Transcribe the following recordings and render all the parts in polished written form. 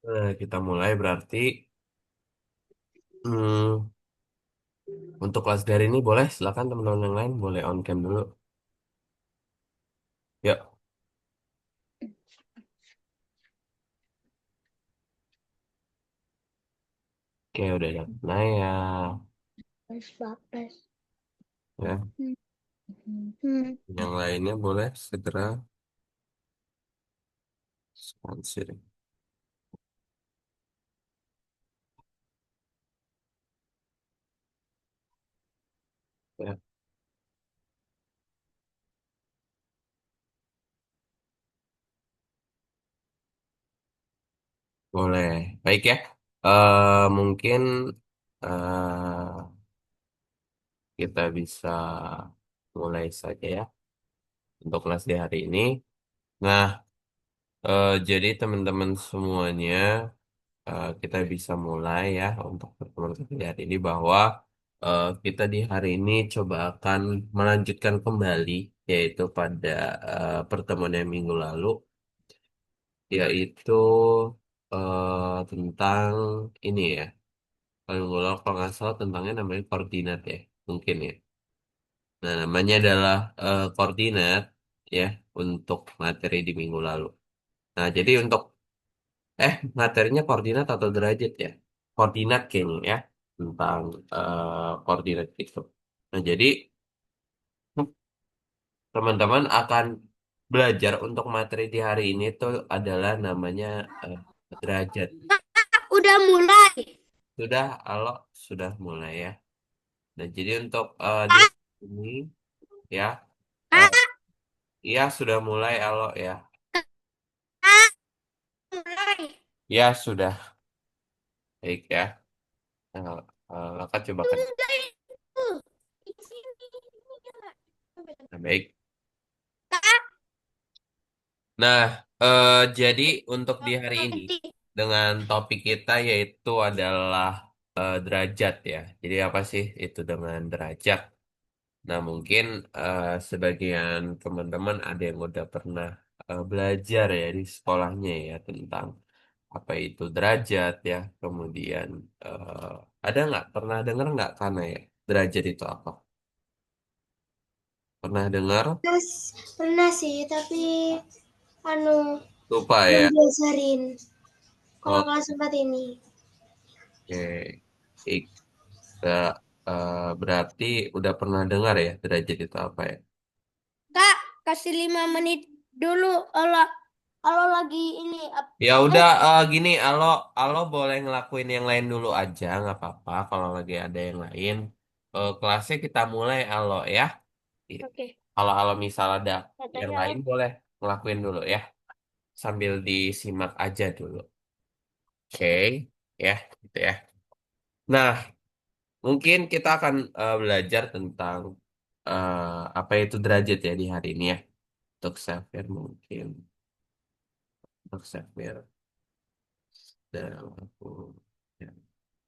Nah, kita mulai berarti hmm, untuk kelas dari ini boleh silakan teman-teman yang lain boleh on cam dulu. Yuk, oke udah ya. Nah ya, Bagus. ya. Hmm. Yang lainnya boleh segera sponsor. Ya, boleh. Baik ya. Mungkin eh kita bisa mulai saja ya untuk kelas di hari ini. Nah, jadi teman-teman semuanya kita bisa mulai ya untuk pertemuan kita di hari ini bahwa kita di hari ini coba akan melanjutkan kembali yaitu pada pertemuan yang minggu lalu yaitu tentang ini ya kalau nggak salah tentangnya namanya koordinat ya mungkin ya. Nah namanya adalah koordinat ya untuk materi di minggu lalu. Nah jadi untuk materinya koordinat atau derajat ya? Koordinat kayaknya ya, tentang koordinat itu. Nah, jadi teman-teman akan belajar untuk materi di hari ini tuh adalah namanya eh, derajat. Udah mulai. Sudah, Alo, sudah mulai ya. Nah, jadi untuk di ini ya, eh, iya sudah mulai, Alo ya. Mulai. Ya, sudah. Baik ya. Nah, Kakak coba kan. Udah itu. Di sini. Nah, baik. Nah, jadi untuk di hari ini dengan topik kita yaitu adalah derajat ya. Jadi apa sih itu dengan derajat? Nah, mungkin sebagian teman-teman ada yang udah pernah belajar ya di sekolahnya ya tentang apa itu derajat ya. Kemudian ada nggak pernah dengar nggak karena ya derajat itu apa? Pernah dengar? Terus pernah sih, tapi anu Lupa belum ya. diajarin kalau Oke. kelas 4 ini. Ik- Nggak, berarti udah pernah dengar ya derajat itu apa ya? Kak, kasih 5 menit dulu. Allah, Allah lagi ini. Ya udah gini, alo boleh ngelakuin yang lain dulu aja, nggak apa-apa. Kalau lagi ada yang lain, kelasnya kita mulai alo ya. Oke, Kalau misal ada yang katanya lain boleh ngelakuin dulu ya, sambil disimak aja dulu. Oke, ya, gitu ya. Nah, mungkin kita akan belajar tentang apa itu derajat ya di hari ini ya. Untuk Xavier mungkin untuk Xavier dan aku ya,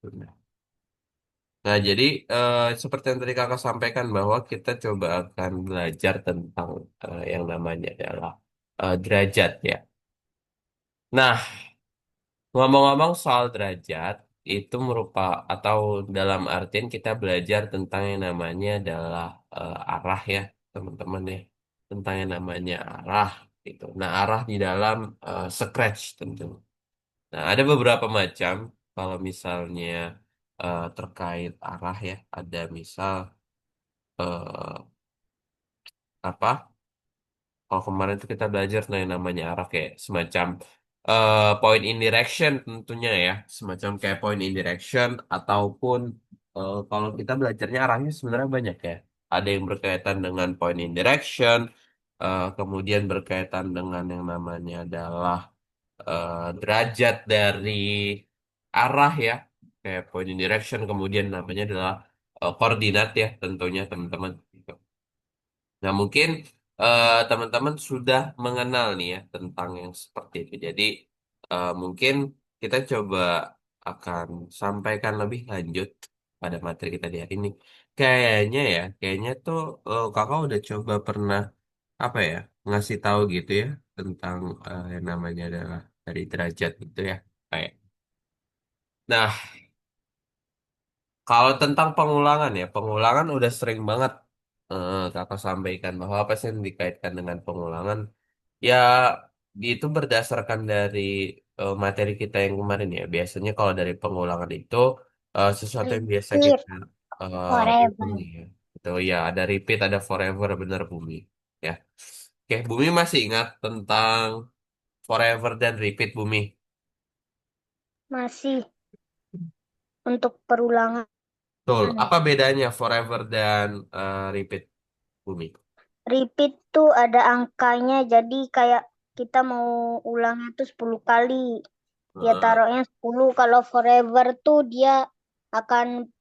sudah. Nah jadi seperti yang tadi kakak sampaikan bahwa kita coba akan belajar tentang yang namanya adalah derajat ya. Nah ngomong-ngomong soal derajat itu merupakan atau dalam artian kita belajar tentang yang namanya adalah arah ya teman-teman ya tentang yang namanya arah gitu. Nah arah di dalam Scratch tentu. Nah, ada beberapa macam kalau misalnya terkait arah ya. Ada misal eh, apa? Kalau kemarin itu kita belajar tentang yang namanya arah kayak semacam point in direction tentunya ya, semacam kayak point in direction ataupun kalau kita belajarnya arahnya sebenarnya banyak ya. Ada yang berkaitan dengan point in direction, kemudian berkaitan dengan yang namanya adalah derajat dari arah ya kayak point in direction kemudian namanya adalah koordinat ya tentunya teman-teman. Nah mungkin teman-teman sudah mengenal nih ya tentang yang seperti itu. Jadi mungkin kita coba akan sampaikan lebih lanjut pada materi kita di hari ini. Kayaknya tuh kakak udah coba pernah apa ya ngasih tahu gitu ya tentang yang namanya adalah dari derajat gitu ya. Kayak. Nah, kalau tentang pengulangan ya, pengulangan udah sering banget kakak sampaikan bahwa apa sih yang dikaitkan dengan pengulangan? Ya, itu berdasarkan dari materi kita yang kemarin ya. Biasanya kalau dari pengulangan itu sesuatu yang biasa Repeat kita ulangi forever. ya. Itu ya, ada repeat, ada forever, bener Bumi. Ya. Oke, Bumi masih ingat tentang forever dan repeat Bumi. Masih untuk perulangan. Betul. Apa bedanya forever dan repeat Bumi? Repeat tuh ada angkanya, jadi kayak kita mau ulangnya tuh 10 kali. Dia Heeh. taruhnya 10. Kalau forever tuh dia akan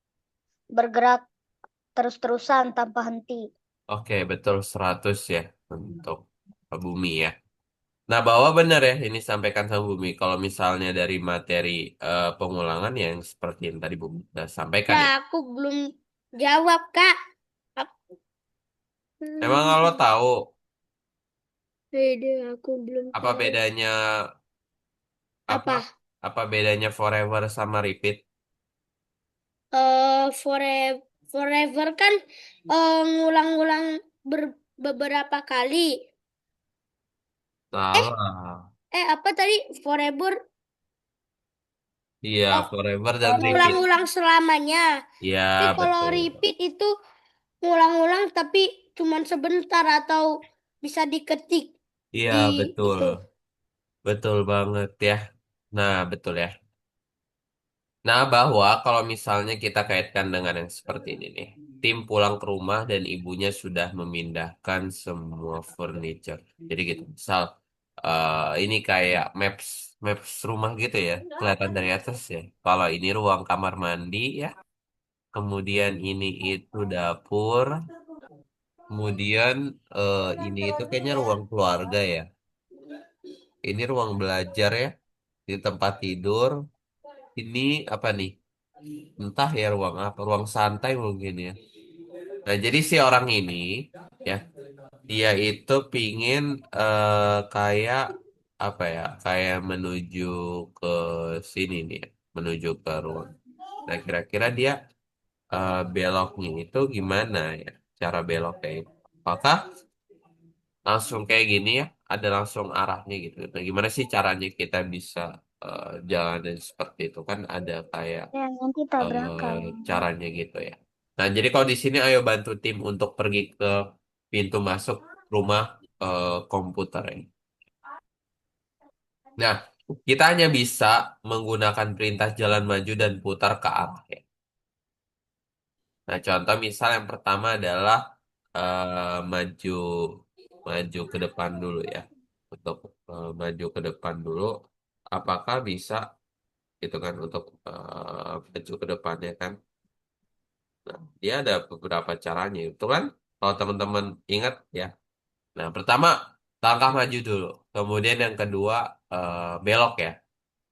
bergerak terus-terusan tanpa henti. Oke, betul 100 ya untuk Bumi ya. Nah, bahwa benar ya ini sampaikan sama Bumi. Kalau misalnya dari materi pengulangan yang seperti yang tadi Bumi sudah sampaikan Lah, ya. aku belum jawab, Kak. Emang kalau tahu Beda, aku belum apa tahu. bedanya apa Apa? apa bedanya forever sama repeat? Forever kan ngulang-ngulang beberapa kali. Eh, Salah. apa tadi? Forever, Iya, oh, forever dan repeat. ngulang-ngulang selamanya. Tapi Iya, kalau betul. repeat itu ngulang-ngulang tapi cuman sebentar atau bisa diketik Iya, di betul. itu. Betul banget ya. Nah, betul ya. Nah, bahwa kalau misalnya kita kaitkan dengan yang seperti ini nih, tim pulang ke rumah dan ibunya sudah memindahkan semua furniture. Jadi gitu, misal ini kayak maps maps rumah gitu ya, kelihatan dari atas ya. Kalau ini ruang kamar mandi ya, kemudian ini itu dapur, kemudian ini itu kayaknya ruang keluarga ya. Ini ruang belajar ya, di tempat tidur. Ini apa nih? Entah ya ruang apa, ruang santai mungkin ya. Nah, jadi si orang ini ya, dia itu pingin kayak apa ya, kayak menuju ke sini nih, ya, menuju ke ruang. Nah, kira-kira dia beloknya itu gimana ya, cara beloknya itu? Apakah langsung kayak gini ya, ada langsung arahnya gitu. Nah, gimana sih caranya kita bisa jalanin seperti itu kan ada kayak Ya, nanti tabrakan. caranya gitu ya. Nah, jadi kalau di sini ayo bantu tim untuk pergi ke pintu masuk rumah komputer ini. Nah, kita hanya bisa menggunakan perintah jalan maju dan putar ke arah ya. Nah, contoh misal yang pertama adalah maju maju ke depan dulu ya. Untuk maju ke depan dulu, apakah bisa gitu kan untuk maju ke depannya kan? Nah, dia ada beberapa caranya. Itu kan kalau teman-teman ingat ya. Nah, pertama langkah maju dulu. Kemudian yang kedua belok ya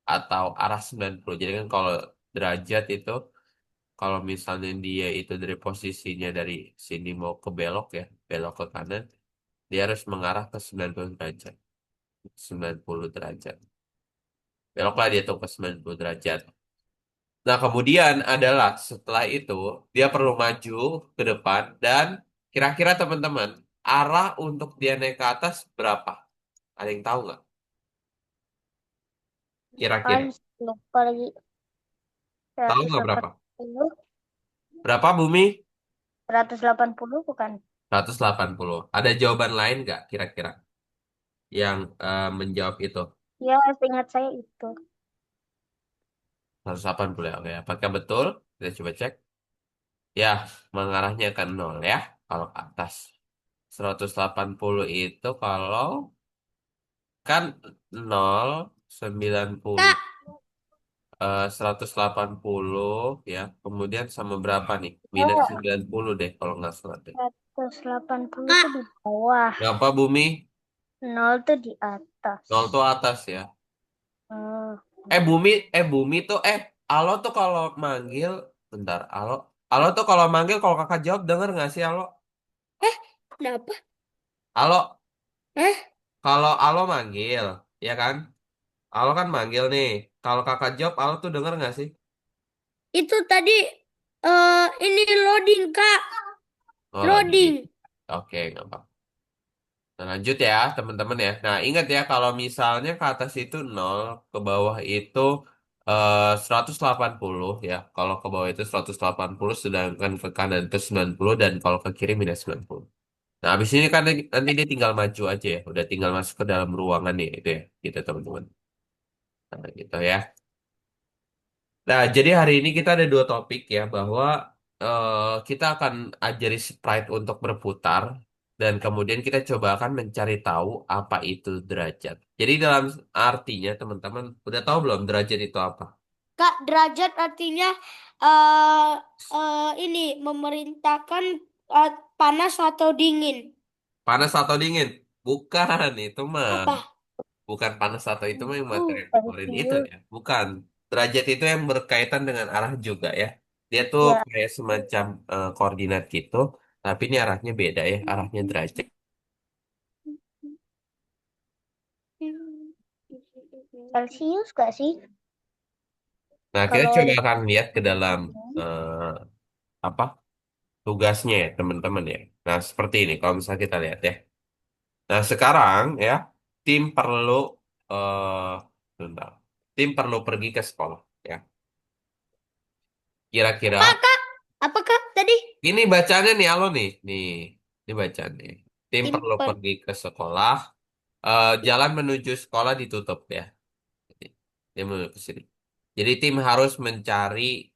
atau arah 90. Jadi kan kalau derajat itu kalau misalnya dia itu dari posisinya dari sini mau ke belok ya, belok ke kanan, dia harus mengarah ke 90 derajat. 90 derajat. Beloklah dia tuh ke 90 derajat. Nah, kemudian adalah setelah itu dia perlu maju ke depan dan kira-kira teman-teman arah untuk dia naik ke atas berapa? Ada yang tahu nggak? Kan Kira-kira 10 kali tahu seratus nggak delapan berapa? puluh Berapa Bumi? 180 bukan? 180. Ada jawaban lain nggak kira-kira yang menjawab itu? Ya, ingat saya itu. 180 ya. Oke, apakah betul? Kita coba cek. Ya, mengarahnya ke nol ya. Kalau ke atas. 180 itu kalau kan 0, 90, Kak, 180 ya. Kemudian sama berapa nih? Minus oh, 90 deh kalau nggak salah deh. 180 tuh di bawah. Berapa Bumi? Nol tuh di atas. 0 tuh atas ya. Oh. Bumi tuh Alo tuh kalau manggil bentar, Alo tuh kalau manggil kalau kakak jawab denger nggak sih Alo? Kenapa? Alo, Eh, kalau Alo manggil, ya kan? Alo kan manggil nih. Kalau kakak jawab, Alo tuh denger nggak sih? Itu tadi ini loading, Kak. Oh lagi. Loading. Oke, nggak apa. Nah, lanjut ya teman-teman ya. Nah ingat ya kalau misalnya ke atas itu 0, ke bawah itu 180 ya. Kalau ke bawah itu 180, sedangkan ke kanan itu 90, dan kalau ke kiri minus 90. Nah habis ini kan nanti dia tinggal maju aja ya. Udah tinggal masuk ke dalam ruangan nih itu ya. Gitu teman-teman. Nah gitu ya. Nah, jadi hari ini kita ada dua topik ya, bahwa kita akan ajari sprite untuk berputar, dan kemudian kita coba akan mencari tahu apa itu derajat. Jadi dalam artinya teman-teman udah tahu belum derajat itu apa? Kak, derajat artinya eh ini memerintahkan panas atau dingin. Panas atau dingin? Bukan, itu mah. Apa? Bukan panas atau itu mah yang materi kemarin itu Celcius. ya. Bukan. Derajat itu yang berkaitan dengan arah juga ya. Dia tuh Ya. kayak semacam koordinat gitu, tapi ini arahnya beda ya, arahnya derajat. Celcius gak sih? Nah, kita Kalau coba di akan lihat ke dalam apa tugasnya ya, teman-teman ya. Nah, seperti ini kalau misalnya kita lihat ya. Nah, sekarang ya, tim perlu bentar. Tim perlu pergi ke sekolah ya. Apa, Kira-kira Kak? Apa, Kak, tadi? ini bacanya nih, halo nih. Ini bacaan nih. Tim perlu Timper. pergi ke sekolah. Jalan menuju sekolah ditutup ya. Dia menuju ke sini. Jadi tim harus mencari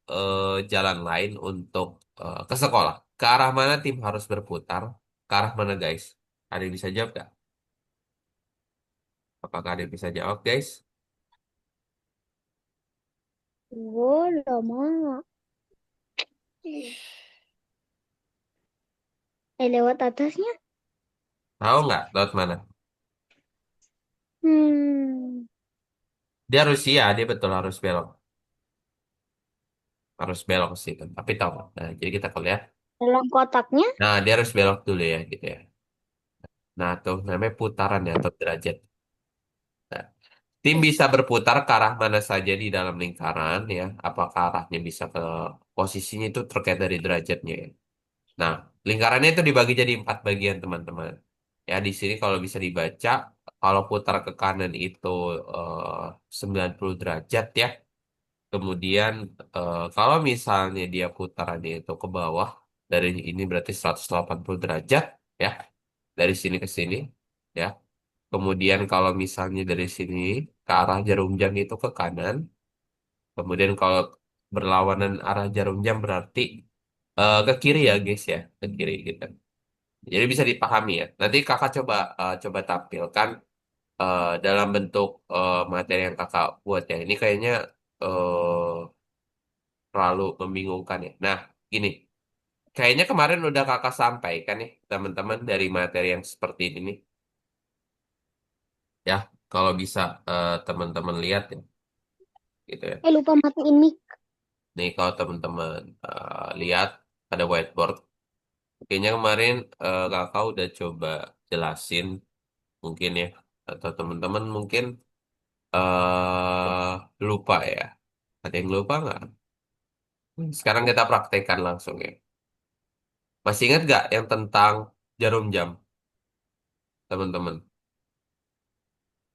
jalan lain untuk ke sekolah. Ke arah mana tim harus berputar? Ke arah mana guys? Ada yang bisa jawab nggak? Apakah ada yang bisa jawab guys? bola mana? Lewat atasnya? Tahu nggak lewat mana? Hmm. Dia harus iya, dia betul harus belok. Harus belok ke situ. Tapi tahu nggak? Nah, jadi kita akan lihat. Dalam kotaknya? Nah, dia harus belok dulu ya gitu ya. Nah, tuh namanya putaran ya atau derajat. Nah, tim bisa berputar ke arah mana saja di dalam lingkaran ya. Apakah arahnya bisa ke posisinya itu terkait dari derajatnya ya. Nah, lingkarannya itu dibagi jadi 4 bagian teman-teman. Ya, di sini kalau bisa dibaca, kalau putar ke kanan itu 90 derajat ya. Kemudian kalau misalnya dia putarannya itu ke bawah, dari ini berarti 180 derajat ya. Dari sini ke sini ya. Kemudian kalau misalnya dari sini ke arah jarum jam itu ke kanan. Kemudian kalau berlawanan arah jarum jam berarti ke kiri ya guys ya. Ke kiri gitu. Jadi bisa dipahami ya. Nanti kakak coba tampilkan dalam bentuk materi yang kakak buat ya. Ini kayaknya terlalu membingungkan ya. Nah, gini. Kayaknya kemarin udah kakak sampaikan nih teman-teman dari materi yang seperti ini nih. Ya, kalau bisa teman-teman lihat ya. Gitu ya. Lupa matiin mic. Nih kalau teman-teman lihat ada whiteboard. Kayaknya kemarin kakak udah coba jelasin mungkin ya. Atau teman-teman mungkin lupa ya. Ada yang lupa nggak? Sekarang kita praktekkan langsung ya. Masih ingat nggak yang tentang jarum jam, teman-teman?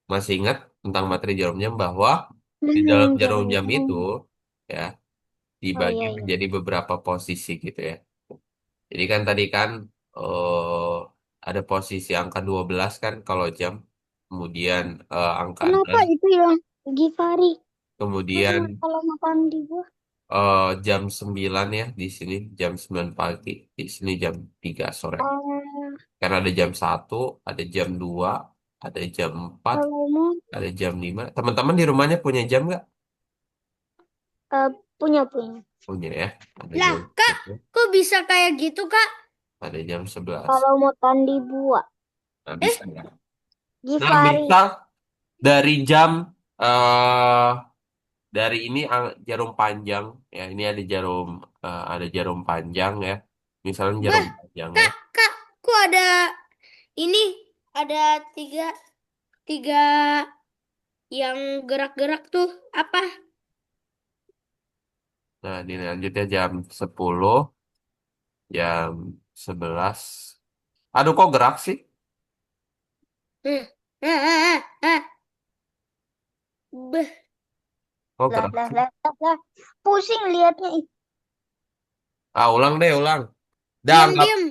Masih ingat tentang materi jarum jam bahwa di dalam jarum Jarum jam itu jam. ya Oh dibagi iya iya. menjadi beberapa posisi gitu ya. Jadi kan tadi kan ada posisi angka 12 kan kalau jam, kemudian angka Kenapa 6, itu yang Givari? Karena kemudian kalau makan di buah. jam 9 ya di sini, jam 9 pagi, di sini jam 3 sore. Oh, Karena ada jam 1, ada jam 2, ada jam 4, kalau mau ada jam 5. Teman-teman di rumahnya punya jam nggak? eh, punya punya. Punya ya. Ada Lah, jam Kak, 10, kok bisa kayak gitu, Kak? ada jam 11. Kalau mau tandi buah. Nah, Eh, bisa nggak? Nah, Givari. bisa dari jam eh dari ini jarum panjang ya. Ini ada jarum panjang ya. Misalnya jarum bah, panjang ya. Kak, kok ada ini? Ada tiga, tiga. Yang gerak-gerak tuh apa? Nah, ini lanjutnya jam 10, jam 11. Aduh, kok gerak sih? Hmm. Ah, ah, ah, ah. Beh. Kok Lah, gerak lah, sih? lah, lah, lah. Pusing liatnya. Ih. Ah, ulang deh, ulang. Dah, Diam, anggap. diam.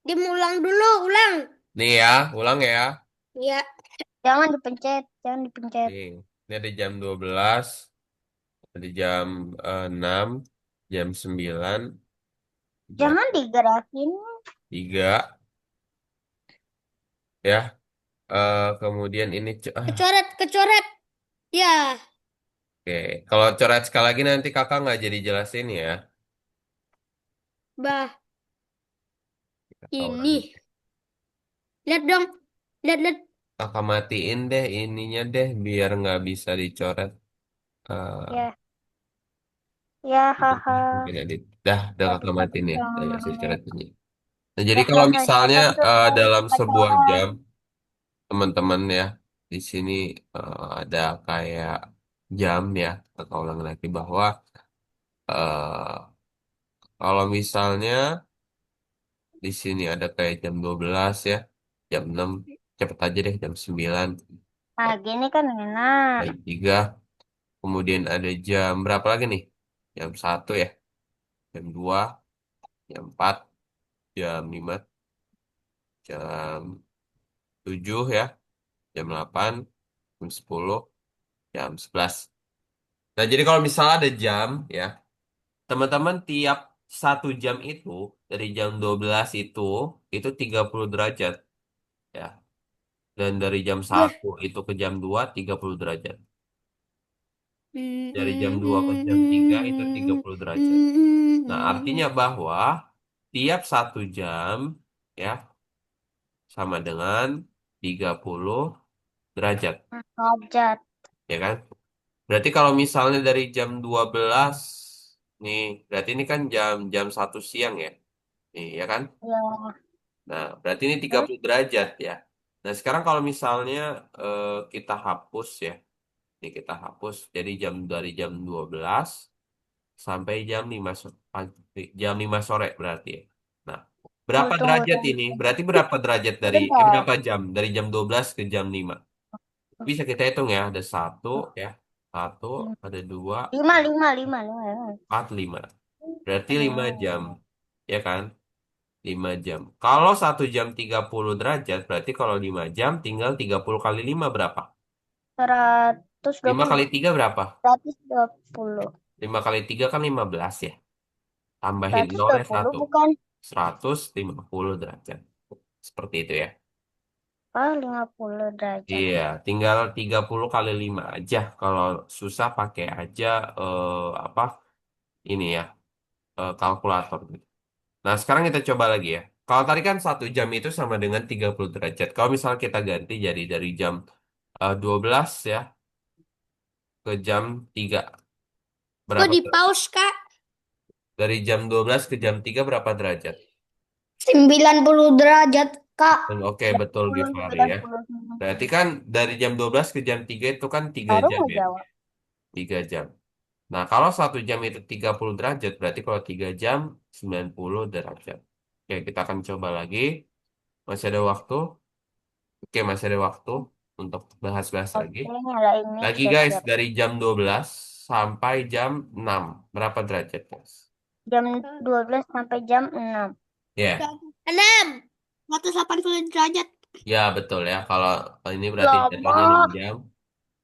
Diam, ulang dulu, ulang. Nih ya, ulang ya. Ya, Jangan dipencet, jangan dipencet. Nih, ini ada jam 12, ada jam 6, jam 9, jam Jangan digerakin. 3, ya. Kemudian ini, kecoret, kecoret. Ya, oke. Kalau coret sekali lagi nanti kakak nggak jadi jelasin ya. bah, Tahu lagi. ini. Lihat dong. Lihat, lihat. Kakak matiin deh ininya deh, biar nggak bisa dicoret. Ya, ya, haha. Mungkin edit. Dah kakak matiin ya. Udah nggak bisa Coret. dicoret ini. Nah, jadi Ya, kalau haha. misalnya Jangan dalam suka sebuah coret. jam, teman-teman ya, di sini ada kayak jam ya, kakak ulang lagi bahwa eh, kalau misalnya di sini ada kayak jam 12 ya, jam 6, cepet aja deh jam 9, Nah, gini kan enak. jam 3, kemudian ada jam berapa lagi nih? Jam 1 ya, jam 2, jam 4, jam 5, jam 7 ya, jam 8, jam 10, jam 11. Nah, jadi kalau misalnya ada jam ya, teman-teman tiap 1 jam itu, dari jam 12 itu 30 derajat ya. Dan dari jam Ya. 1 itu ke jam 2 30 derajat. Hmm, Dari jam hmm, 2 ke jam 3 itu hmm, 30 derajat. hmm, Nah, hmm. artinya bahwa tiap 1 jam ya sama dengan 30 derajat, Hajat. ya kan? Berarti kalau misalnya dari jam 12 nih, berarti ini kan jam jam 1 siang ya. Nih, ya kan? Ya, Nah, berarti ini tiga terus puluh derajat ya. Nah, sekarang kalau misalnya kita hapus ya. Nih kita hapus jadi dari jam 12 sampai jam 5 sore berarti ya. Nah, tunggu, berapa tunggu, derajat ini? tunggu. Berarti berapa derajat Sebentar. berapa jam dari jam 12 ke jam 5? Bisa kita hitung ya, ada satu ya. Satu, ada dua, Lima, lima, lima, lima, lima. 4, 5. Berarti 5 jam. Hmm, Ya kan? 5 jam. Kalau 1 jam 30 derajat, berarti kalau 5 jam tinggal 30 kali 5 berapa? seratus dua 5 puluh. kali 3 berapa? 120. 5 kali 3 kan 15 ya. Tambahin Seratus dua nolnya puluh 1. bukan? 150 derajat. Seperti itu ya. Oh, 50 derajat. Iya, tinggal 30 kali 5 aja. Kalau susah pakai aja apa ini ya, kalkulator gitu. Nah, sekarang kita coba lagi ya. Kalau tadi kan 1 jam itu sama dengan 30 derajat. Kalau misalnya kita ganti jadi dari jam 12 ya ke jam 3. Kok Berapa di derajat? pause, Kak? Dari jam 12 ke jam 3 berapa derajat? 90 derajat, Kak. Oke, betul 90, Givari ya. 90. Berarti kan dari jam 12 ke jam 3 itu kan 3 Baru jam mau ya. jawab. 3 jam. Nah, kalau 1 jam itu 30 derajat, berarti kalau 3 jam 90 derajat. Oke, kita akan coba lagi. Masih ada waktu. Oke, masih ada waktu untuk bahas-bahas lagi. Oke, nyalain mic, Lagi guys, siap-siap. dari jam 12 sampai jam 6. Berapa derajat, guys? Jam 12 sampai jam 6. Ya, 6. 180 derajat. ya betul ya. Kalau ini berarti jatuhnya 6 Lama. jam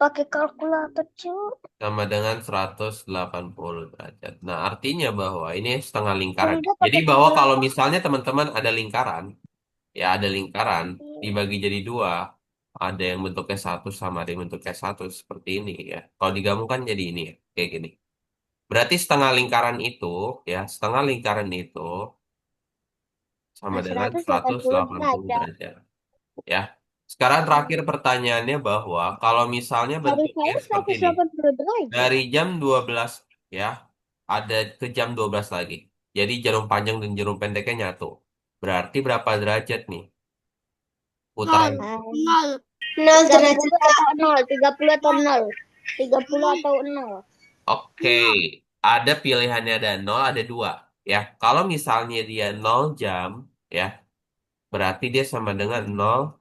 Pakai kalkulator, cu. sama dengan 180 derajat. Nah, artinya bahwa ini setengah lingkaran. Udah Jadi pakai bahwa kalau kalkulator. misalnya teman-teman ada lingkaran, ya ada lingkaran dibagi jadi dua, ada yang bentuknya satu sama ada yang bentuknya satu seperti ini ya. Kalau digabungkan jadi ini ya, kayak gini. Berarti setengah lingkaran itu ya, setengah lingkaran itu sama Nah, dengan seratus delapan seratus puluh delapan puluh derajat. derajat ya. Sekarang terakhir pertanyaannya bahwa kalau misalnya Hari bentuknya saya seperti seratus ini, delapan puluh derajat. dari jam 12 ya, ada ke jam 12 lagi. Jadi jarum panjang dan jarum pendeknya nyatu. Berarti berapa derajat nih? Putaran Nol. Hai. Nol. Nol 30 derajat. atau 0, 30 atau 0. 30 atau 0. Oke, ada pilihannya ada 0, ada 2. Ya, kalau misalnya dia 0 jam, ya, berarti dia sama dengan 0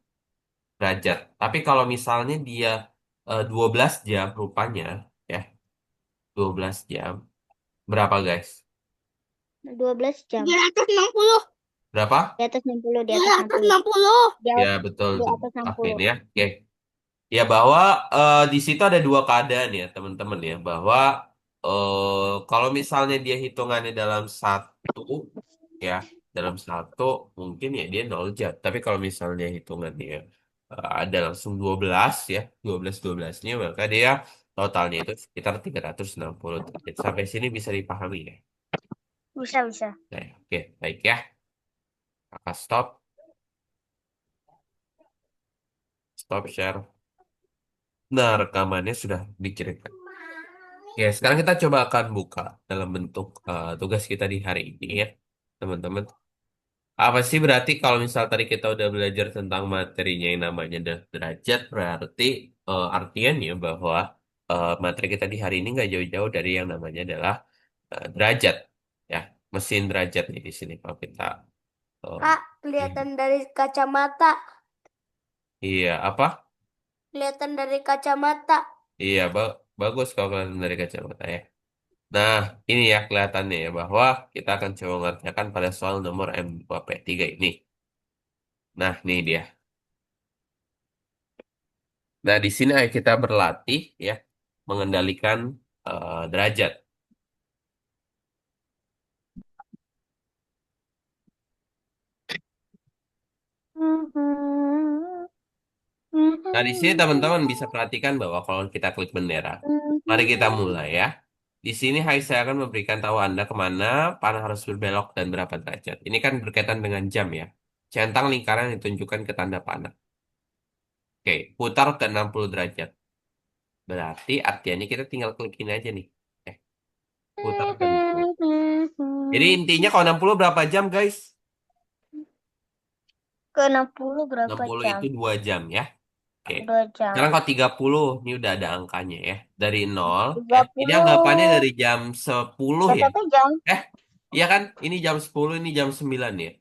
derajat. Tapi kalau misalnya dia 12 jam rupanya, ya, 12 jam. Berapa guys? 12 jam. Di atas 60. Berapa? Di atas 60, di Di atas atas 60. 60. Ya, betul. Di atas Akuin 60. ya. Oke. Ya, bahwa di situ ada dua keadaan ya, teman-teman ya. Bahwa kalau misalnya dia hitungannya dalam satu, ya, dalam satu, mungkin ya dia 0 jam. Tapi kalau misalnya hitungannya ada langsung 12 ya, 12-12-nya, maka dia totalnya itu sekitar 360 derajat. Sampai sini bisa dipahami ya. Bisa, bisa. Nah, oke, baik ya. Kakak stop, stop share. Nah, rekamannya sudah dikirimkan. Ya, sekarang kita coba akan buka dalam bentuk tugas kita di hari ini ya, teman-teman. Apa sih berarti kalau misal tadi kita udah belajar tentang materinya yang namanya derajat, berarti artinya nih bahwa materi kita di hari ini nggak jauh-jauh dari yang namanya adalah derajat, ya, mesin derajat nih di sini kalau kita eh, Kak, lihat. kelihatan dari kacamata. Iya, apa? Kelihatan dari kacamata. Iya, bagus kalau kelihatan dari kacamata ya. Nah, ini ya kelihatannya ya bahwa kita akan coba mengerjakan pada soal nomor M2P3 ini. Nah, ini dia. Nah, di sini ayo kita berlatih ya mengendalikan derajat. Nah, di sini teman-teman bisa perhatikan bahwa kalau kita klik bendera, mari kita mulai ya. Di sini hai saya akan memberikan tahu Anda kemana panah harus berbelok dan berapa derajat. Ini kan berkaitan dengan jam ya. Centang lingkaran yang ditunjukkan ke tanda panah. Oke, putar ke 60 derajat. Berarti artinya kita tinggal klik ini aja nih. Eh, putar ke 60. Jadi intinya kalau 60 berapa jam guys? Ke 60 berapa 60 jam? itu 2 jam ya. Oke. 2 jam. Sekarang kalau 30, ini udah ada angkanya ya. Dari nol, ini 30 anggapannya dari jam 10 ya. berapa jam? Eh, iya kan? Ini jam 10, ini jam 9 ya.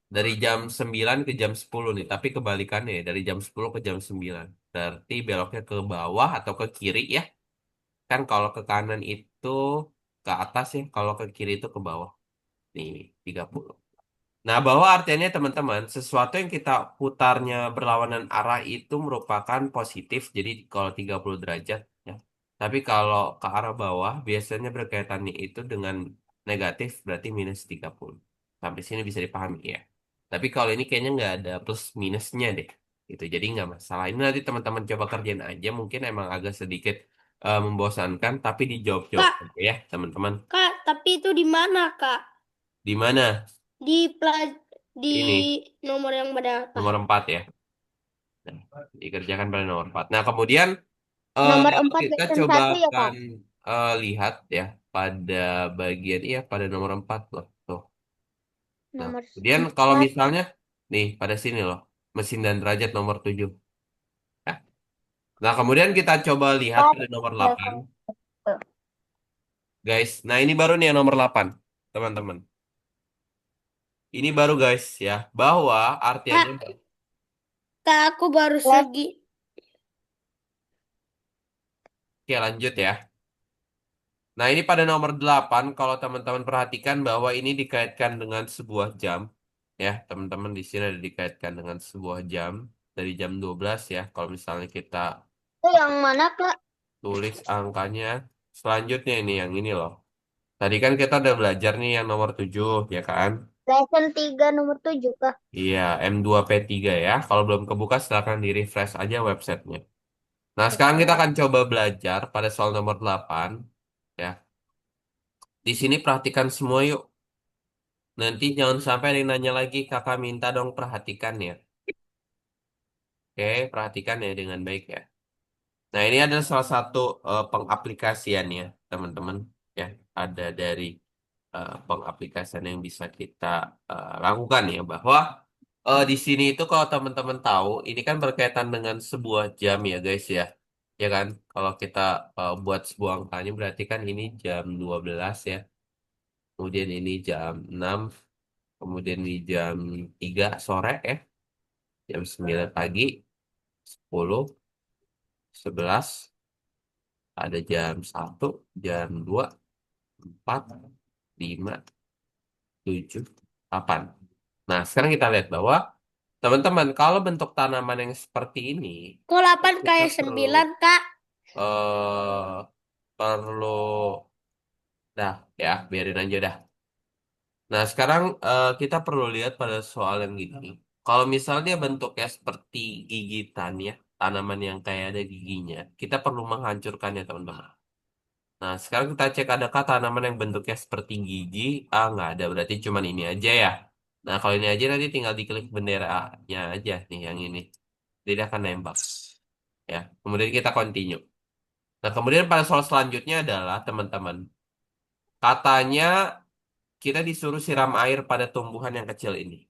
Dari jam 9 ke jam 10 nih. Tapi kebalikannya ya. Dari jam 10 ke jam 9. Berarti beloknya ke bawah atau ke kiri ya. Kan kalau ke kanan itu ke atas ya. Kalau ke kiri itu ke bawah. Nih, 30. Nah, bahwa artinya teman-teman, sesuatu yang kita putarnya berlawanan arah itu merupakan positif, jadi kalau 30 derajat ya. Tapi kalau ke arah bawah, biasanya berkaitannya itu dengan negatif, berarti minus 30. Sampai sini bisa dipahami ya. Tapi kalau ini kayaknya nggak ada plus minusnya deh. Gitu, jadi nggak masalah. Ini nanti teman-teman coba kerjain aja, mungkin emang agak sedikit membosankan, tapi dijawab-jawab Kak, aja ya, teman-teman. Kak, tapi itu di mana, Kak? Di mana? Di Ini, nomor yang berapa? nomor 4 ya. Nah, dikerjakan pada nomor 4. Nah, kemudian eh, Nomor 4 kita lesson coba 1 ya, akan Kak? lihat ya pada bagian iya pada nomor 4 loh. Tuh. Nah, Nomor kemudian kalau 4. misalnya nih pada sini loh, mesin dan derajat nomor 7. Nah, nah, kemudian kita coba lihat pada nomor 8, Level. guys. Nah, ini baru nih yang nomor 8, teman-teman. Ini baru guys ya, bahwa artiannya Kak, Kak, aku baru Les. segi. oke lanjut ya. Nah, ini pada nomor 8, kalau teman-teman perhatikan bahwa ini dikaitkan dengan sebuah jam. Ya, teman-teman di sini ada dikaitkan dengan sebuah jam. Dari jam 12 ya, kalau misalnya kita Itu yang mana, Kak? tulis angkanya. Selanjutnya ini yang ini loh. Tadi kan kita udah belajar nih yang nomor 7 ya kan? Lesson 3 nomor 7, Kak. Iya, M2P3 ya. Kalau belum kebuka, silahkan di-refresh aja websitenya. Nah, sekarang kita Oke. akan coba belajar pada soal nomor 8. Ya, di sini perhatikan semua yuk. Nanti jangan sampai ada yang nanya lagi, kakak minta dong perhatikan ya. Oke, perhatikan ya dengan baik ya. Nah, ini adalah salah satu pengaplikasiannya, teman-teman. Ya, ada dari pengaplikasian yang bisa kita lakukan ya, bahwa Di sini itu kalau teman-teman tahu, ini kan berkaitan dengan sebuah jam ya guys ya. Ya kan? Kalau kita buat sebuah angkanya berarti kan ini jam 12 ya. Kemudian ini jam 6, kemudian ini jam 3 sore ya. Jam 9 pagi, 10, 11, ada jam 1, jam 2, 4, 5, 7, 8. Nah, sekarang kita lihat bahwa teman-teman, kalau bentuk tanaman yang seperti ini, Kok 8 kita kayak perlu 9, Kak? eh perlu dah ya, biarin aja dah. Nah, sekarang kita perlu lihat pada soal yang gini. Kalau misalnya bentuknya seperti gigitan ya, tanaman yang kayak ada giginya, kita perlu menghancurkannya, teman-teman. Nah, sekarang kita cek adakah tanaman yang bentuknya seperti gigi. Ah, nggak ada, berarti cuma ini aja ya. Nah, kalau ini aja nanti tinggal diklik benderanya aja nih, yang ini. Dia akan nembak. Ya, kemudian kita continue. Nah, kemudian pada soal selanjutnya adalah, teman-teman, katanya kita disuruh siram air pada tumbuhan yang kecil ini.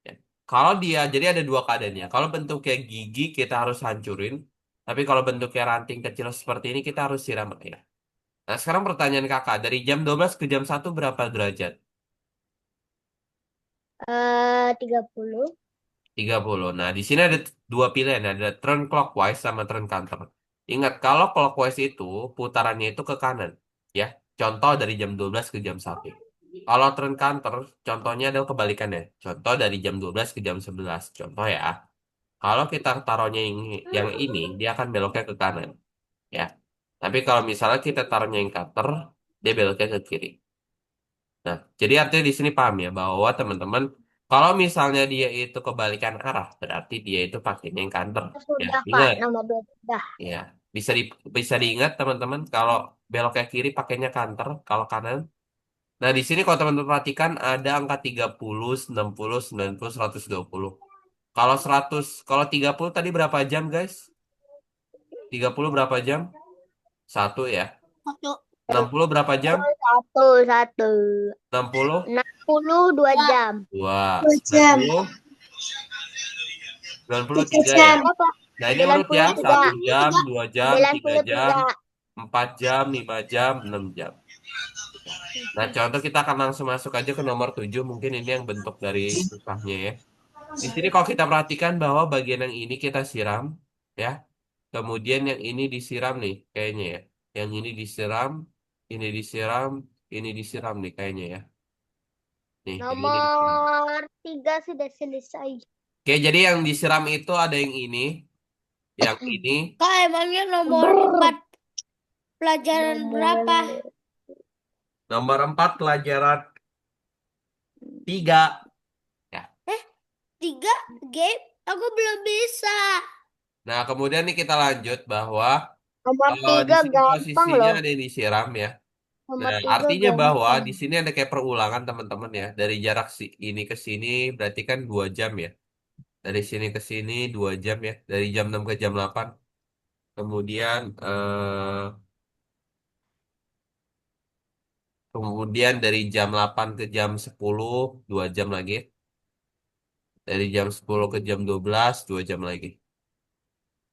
Ya. Kalau dia, jadi ada dua keadaannya. Kalau bentuknya gigi, kita harus hancurin. Tapi kalau bentuknya ranting kecil seperti ini, kita harus siram air. Nah, sekarang pertanyaan kakak, dari jam 12 ke jam 1 berapa derajat? 30. 30. Nah, di sini ada dua pilihan, ada turn clockwise sama turn counter. Ingat, kalau clockwise itu putarannya itu ke kanan, ya. Contoh dari jam 12 ke jam 1. Kalau turn counter, contohnya adalah kebalikannya. Contoh dari jam 12 ke jam 11. Contoh ya. Kalau kita taruhnya yang ini, dia akan beloknya ke kanan, ya. Tapi kalau misalnya kita taruhnya yang counter, dia beloknya ke kiri. Nah, jadi artinya di sini paham ya bahwa teman-teman, kalau misalnya dia itu kebalikan arah, berarti dia itu pakainya yang kanter. Ya, Sudah, Pak. ingat, Nomor 2 sudah. ya bisa diingat teman-teman, kalau belok ke kiri pakainya kanter, kalau kanan. Nah, di sini kalau teman-teman perhatikan ada angka 30, 60, 90, 120. Kalau 100, kalau 30 tadi berapa jam, guys? 30 berapa jam? Satu ya. Satu. 60 berapa jam? Satu, satu. 60, 62 Dua. jam. 2, 2 jam. 90, 3 93 ya. jam. Berapa? Nah, ini urut ya, 93. 1 jam, 2 jam, 3 jam, 93. 4 jam, 5 jam, 6 jam. Nah, contoh kita akan langsung masuk aja ke nomor 7. Mungkin ini yang bentuk dari susahnya ya. Di sini kalau kita perhatikan bahwa bagian yang ini kita siram, ya. Kemudian yang ini disiram nih, kayaknya ya. Yang ini disiram, ini disiram nih kayaknya ya. Nih, yang ini disiram. Nomor 3 sudah selesai. Oke, jadi yang disiram itu ada yang ini, Kak, emangnya nomor Brr. 4 pelajaran berapa? nomor 4 pelajaran 3. Ya. 3 game? Aku belum bisa. Nah, kemudian nih kita lanjut bahwa Nomor di 3 sini gampang posisinya loh. ada yang disiram ya. Nomor Nah, 3 artinya bahwa gampang. di sini ada kayak perulangan teman-teman ya. Dari jarak ini ke sini berarti kan 2 jam ya. Dari sini ke sini 2 jam ya. Dari jam 6 ke jam 8. Kemudian dari jam 8 ke jam 10 2 jam lagi. Dari jam 10 ke jam 12 2 jam lagi.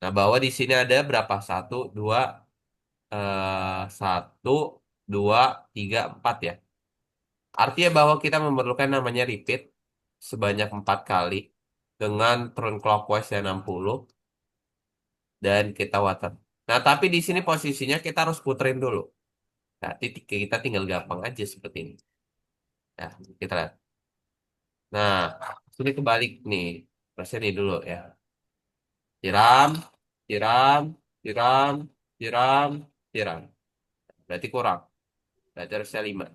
Nah, bahwa di sini ada berapa? Satu, dua, tiga, 4 ya. Artinya bahwa kita memerlukan namanya repeat sebanyak 4 kali dengan turn clockwise yang 60 dan kita water. Nah, tapi di sini posisinya kita harus puterin dulu. Nanti kita tinggal gampang aja seperti ini. Nah, kita lihat. Nah, sini kebalik nih. Terusnya nih dulu ya. Siram, siram, siram, siram, siram. Berarti kurang. Berarti harusnya 5.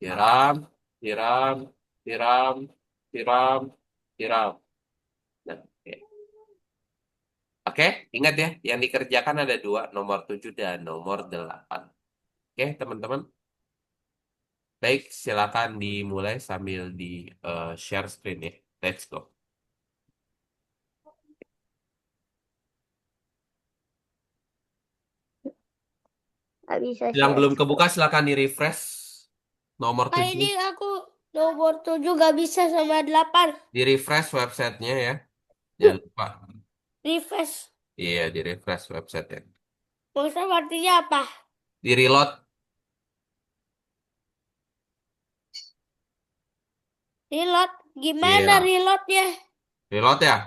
Siram, siram, siram, siram, siram. Nah, oke. Oke, ingat ya, yang dikerjakan ada dua, nomor 7 dan nomor 8. Oke, teman-teman. Baik, silakan dimulai sambil di share screen ya. Let's go. Nggak bisa Yang share belum kebuka screen. silakan di refresh nomor Kak, 7. ini aku Nomor 7 gak bisa sama 8. Di refresh websitenya ya. Jangan lupa. Refresh. Iya, di refresh website. Maksudnya artinya apa? Di reload. Reload. Gimana Iya. reloadnya? Reload ya.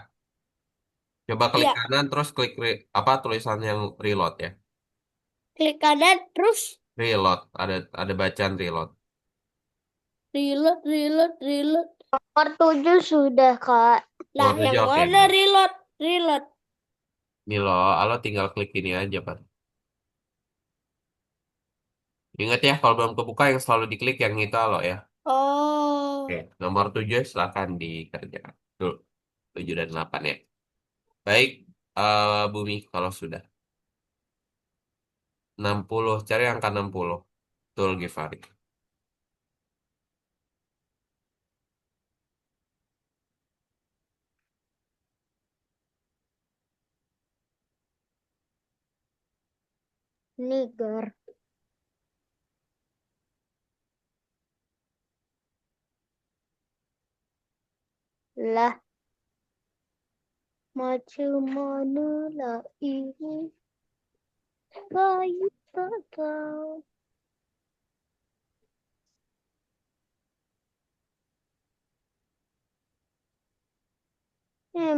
Coba klik Ya, kanan terus klik apa tulisan yang reload ya. klik kanan terus Reload. Ada bacaan reload. reload, reload, reload. Nomor 7 sudah, Kak. Nah, Nomor 7 yang oke. mana reload? Reload. Ini loh, lo tinggal klik ini aja, Pak. Ingat ya, kalau belum kebuka yang selalu diklik yang itu lo ya. Oke, Oh. nomor 7 silakan dikerjakan. Tuh, 7 dan 8 ya. Baik, Bumi kalau sudah. 60 cari angka 60. Betul, Givari. Niger. Lah, macam mana lah ini? Kayu tak tahu.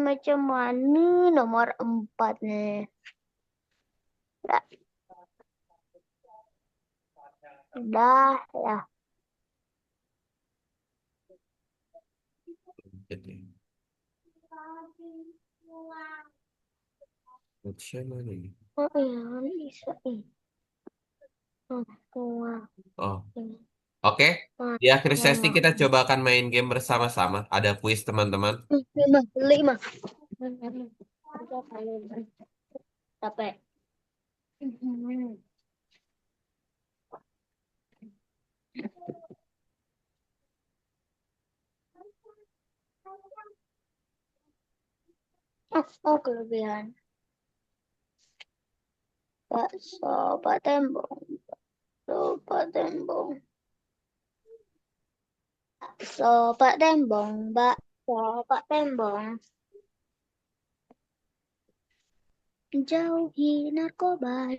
Macam mana nomor 4 nih? Dah, dah, lah. Jadi, Malaysia mana ini? Oh, ya, bisa ini. Oh, wah, Oh, ini. oke. Wah, Di akhir sesi mama. kita coba akan main game bersama-sama. Ada kuis, teman-teman. 5, 5. Capek. Oh, kelebihan. Bakso, Pak Tembong. Bakso, Pak Tembong. Bakso, Pak Tembong. Bakso, Pak Tembong. Jauhi narkoba,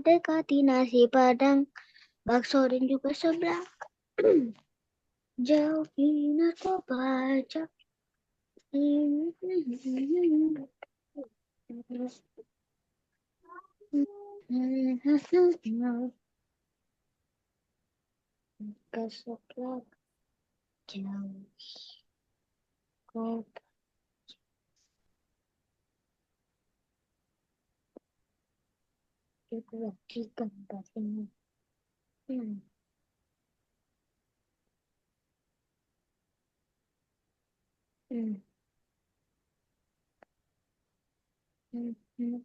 dekati nasi padang, bakso dan juga seblak. Jauhi narkoba, keseblak jauh kau lagi gambar ini. Hmm, hmm, hmm.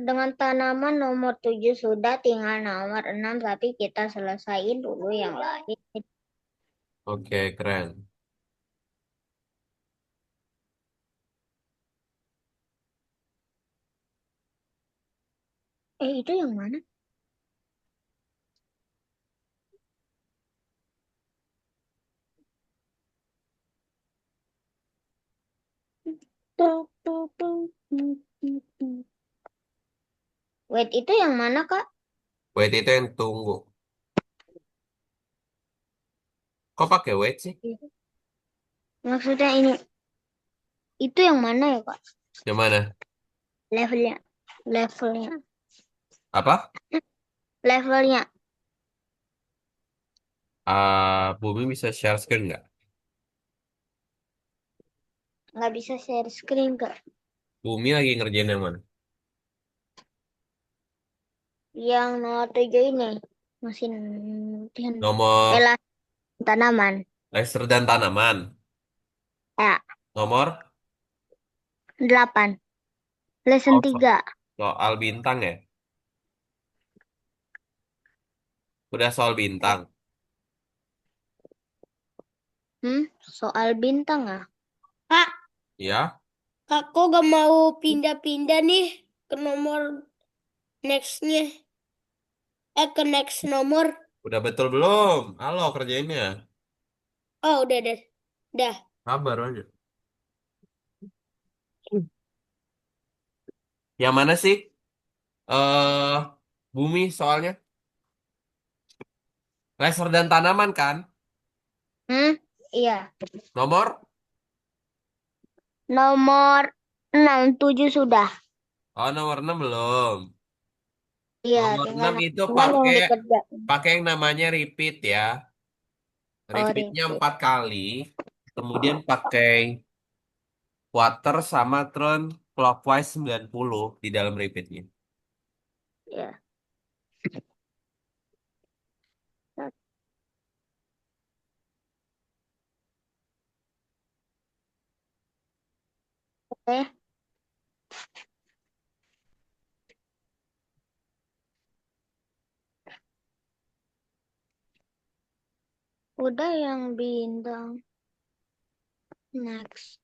Dengan tanaman nomor 7 sudah, tinggal nomor 6, tapi kita selesaiin dulu yang lain. Oke, keren. Itu yang mana? Wait, itu yang mana, Kak? Wait itu yang tunggu. Kok pakai wait sih? Maksudnya ini, itu yang mana ya, Kak? Yang mana? Levelnya, levelnya, Apa? levelnya. Bumi bisa share screen nggak? Nggak bisa share screen, Kak. Bumi lagi ngerjain yang mana? Yang nomor 7 ini, mesin Nomor elas tanaman. laser dan tanaman. Ya, Nomor 8. Lesson oh, 3. soal bintang ya? Udah soal bintang. Soal bintang ah. Kak, Ya? Aku gak mau pindah-pindah nih ke nomor nextnya. Ke next nomor. Udah betul belum? Halo, kerjainnya. Oh, udah. Udah. Kabar aja. Yang mana sih? Eh, bumi soalnya. Laser dan tanaman kan? Hmm? Iya. Nomor? Nomor 6, 7 sudah. Oh, nomor 6 belum. Iya, Nomor tinggal 6 itu 6 yang pakai dikerjain. pakai yang namanya repeat ya. Oh, Repeatnya repeat. 4 kali. Kemudian pakai quarter sama turn clockwise 90 di dalam repeatnya. Ya. Oke. Udah yang bintang. Next.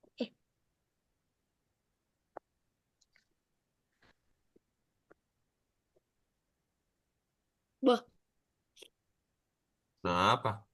Bah, Nah, apa?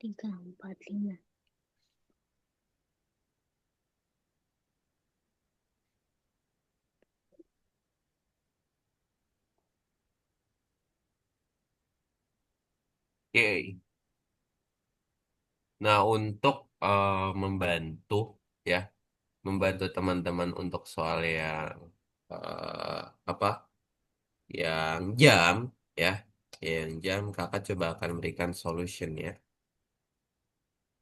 Tiga, empat, lima. Oke. Nah, untuk membantu ya, membantu teman-teman untuk soal yang apa? Yang jam ya. Yang jam kakak coba akan berikan solution ya.